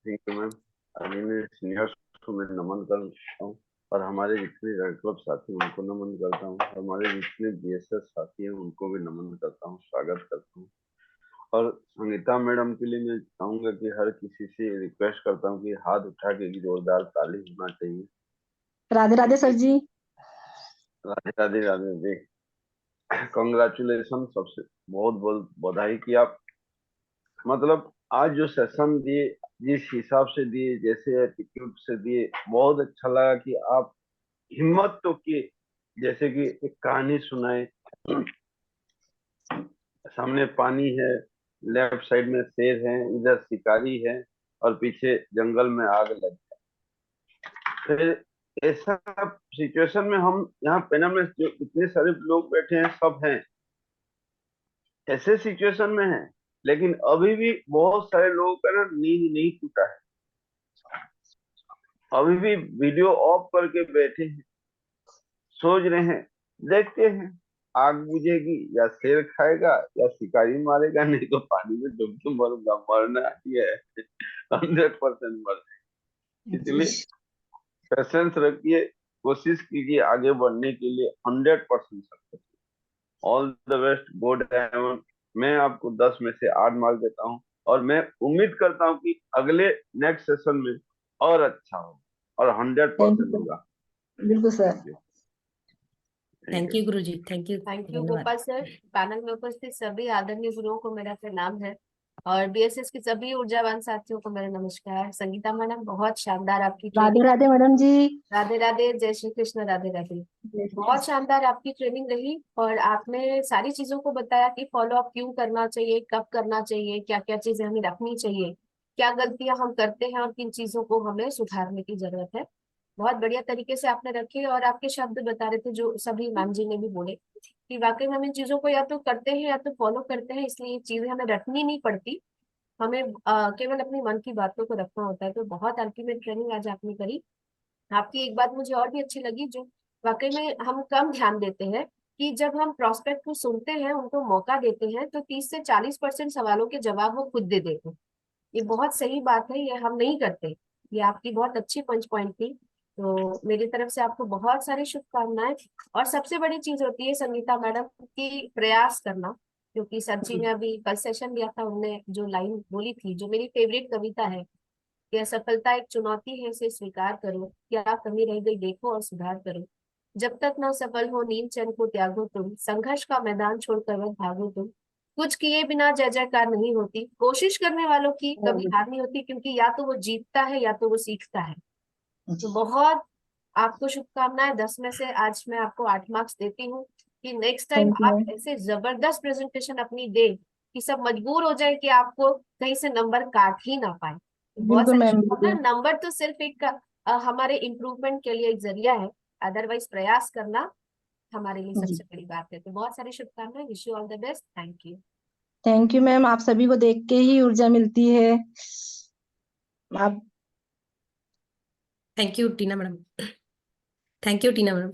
Thank you ma'am. आदरणीय सीनियर्स को मैं नमन करता हूँ और हमारे जितने रेड क्लब साथी हैं उनको नमन करता हूँ, हमारे जितने बीएसएस साथी हैं उनको भी नमन करता हूँ, स्वागत करता हूँ। और संगीता मैडम के लिए मैं चाहूंगा कि हर किसी से रिक्वेस्ट करता हूँ कि हाथ उठा के एक जोरदार ताली होना चाहिए। राधे राधे सर जी। राधे राधे राधे राधे। कंग्रेचुलेशन, सबसे बहुत बहुत बधाई कि आप मतलब आज जो सेशन दिए, जिस हिसाब से दिए, जैसे एटीट्यूड से दिए, बहुत अच्छा लगा कि आप हिम्मत तो किए। जैसे कि एक कहानी सुनाए, सामने पानी है, लेफ्ट साइड में शेर है, इधर शिकारी है और पीछे जंगल में आग लगी। फिर ऐसा सिचुएशन में हम यहाँ पैनल में जो इतने सारे लोग बैठे हैं, सब हैं ऐसे सिचुएशन में हैं, लेकिन अभी भी बहुत सारे लोगों का ना नींद नहीं टूटा है। अभी भी वीडियो ऑफ करके बैठे हैं, सोच रहे हैं, देखते हैं आग बुझेगी या शेर खाएगा या शिकारी मारेगा, नहीं तो पानी में डूब के मरूंगा, मरना ही है 100% मर। इसलिए पेशेंस रखिए, कोशिश कीजिए आगे बढ़ने के लिए, 100% success. All the best, good heaven. मैं आपको 10 में से 8 मार्क देता हूँ और मैं उम्मीद करता हूँ कि अगले नेक्स्ट सेशन में और अच्छा हो और 100% होगा। बिल्कुल sir. Thank you guruji, thank you, thank you धन्यवाद। गोपाल सर। पैनल में उपस्थित सभी आदरणीय गुरुओं को मेरा प्रणाम है और बीएसएस के सभी ऊर्जावान साथियों को मेरा नमस्कार। संगीता मैडम, बहुत शानदार आपकी राधे ट्रेनिंग। राधे मैडम जी। राधे राधे, जय श्री कृष्ण, राधे राधे। बहुत शानदार आपकी ट्रेनिंग रही और आपने सारी चीजों को बताया कि फॉलो अप क्यों करना चाहिए, कब करना चाहिए, क्या क्या चीजें हमें रखनी चाहिए, क्या गलतियां हम करते हैं और किन चीजों को हमें सुधारने की जरूरत है। बहुत बढ़िया तरीके से आपने रखे और आपके शब्द बता रहे थे जो सभी मैम जी ने भी बोले कि वाकई हम इन चीजों को या तो करते हैं या तो फॉलो करते हैं, इसलिए ये चीजें हमें रखनी नहीं पड़ती, हमें केवल अपनी मन की बातों को रखना होता है। तो बहुत अल्टीमेट ट्रेनिंग आज आपने करी। आपकी एक बात मुझे और भी अच्छी लगी जो वाकई में हम कम ध्यान देते हैं कि जब हम प्रोस्पेक्ट को सुनते हैं, उनको मौका देते हैं, तो 30 से 40% सवालों के जवाब वो खुद दे देते हैं। ये बहुत सही बात है, ये हम नहीं करते। ये आपकी बहुत अच्छी पंच पॉइंट थी। तो मेरी तरफ से आपको बहुत सारी शुभकामनाएं। और सबसे बड़ी चीज होती है संगीता मैडम की प्रयास करना, क्योंकि सर जी ने अभी कल सेशन लिया था, उन्होंने जो लाइन बोली थी जो मेरी फेवरेट कविता है कि असफलता एक चुनौती है, इसे स्वीकार करो, क्या कमी रह गई देखो और सुधार करो, जब तक न सफल हो नींद चैन को त्यागो तुम, संघर्ष का मैदान छोड़कर मत भागो तुम, कुछ किए बिना जय जयकार नहीं होती, कोशिश करने वालों की कभी हार नहीं होती, क्योंकि या तो वो जीतता है या तो वो सीखता है। तो बहुत आपको शुभकामनाएं। 10 में से आज मैं आपको 8 मार्क्स देती हूँ कि नेक्स्ट टाइम थैंक यू आप मैम। ऐसे जबरदस्त प्रेजेंटेशन अपनी दे कि सब मजबूर हो जाए कि आपको कहीं से नंबर काट ही ना पाए। तो बहुत बिल्कुल सारी मैम, शुभकामनाएं। बिल्कुल। नंबर तो सिर्फ एक हमारे इम्प्रूवमेंट के लिए एक जरिया है, अदरवाइज प्रयास करना हमारे लिए जी, सबसे बड़ी बात है। तो बहुत सारी शुभकामनाएं। Wish you all the best. Thank you. Thank you ma'am. आप सभी को देख के ही ऊर्जा मिलती है। आप thank you Tina madam, thank you Tina madam.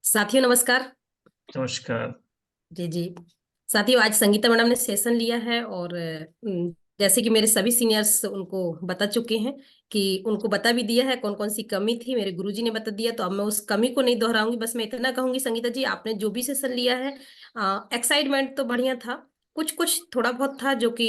साथियों नमस्कार। नमस्कार। जी जी साथियों, आज संगीता मैडम ने सेशन लिया है और जैसे कि मेरे सभी सीनियर्स उनको बता चुके हैं कि उनको बता भी दिया है कौन कौन सी कमी थी, मेरे गुरुजी ने बता दिया, तो अब मैं उस कमी को नहीं दोहराऊंगी। बस मैं इतना कहूंगी संगीता जी, आपने जो भी सेशन लिया है, एक्साइटमेंट तो बढ़िया था, कुछ कुछ थोड़ा बहुत था जो कि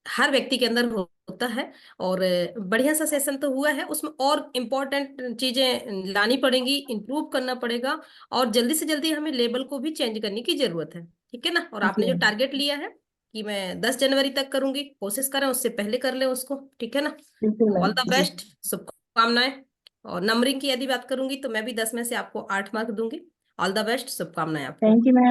हर व्यक्ति के अंदर होता है, और बढ़िया सा सेशन तो हुआ है। उसमें और इम्पोर्टेंट चीजें लानी पड़ेंगी, इम्प्रूव करना पड़ेगा, और जल्दी से जल्दी हमें लेबल को भी चेंज करने की जरूरत है, ठीक है ना। और आपने जो टारगेट लिया है कि मैं 10 जनवरी तक करूंगी, कोशिश करें उससे पहले कर लें उसको, ठीक है ना। बिल्कुल all ma'am the ji. Best, शुभकामनाएं। और नंबरिंग की यदि बात करूंगी तो मैं भी 10 में से आपको 8 मार्क दूंगी। ऑल द बेस्ट, शुभकामनाएं आपको। Thank you ma'am.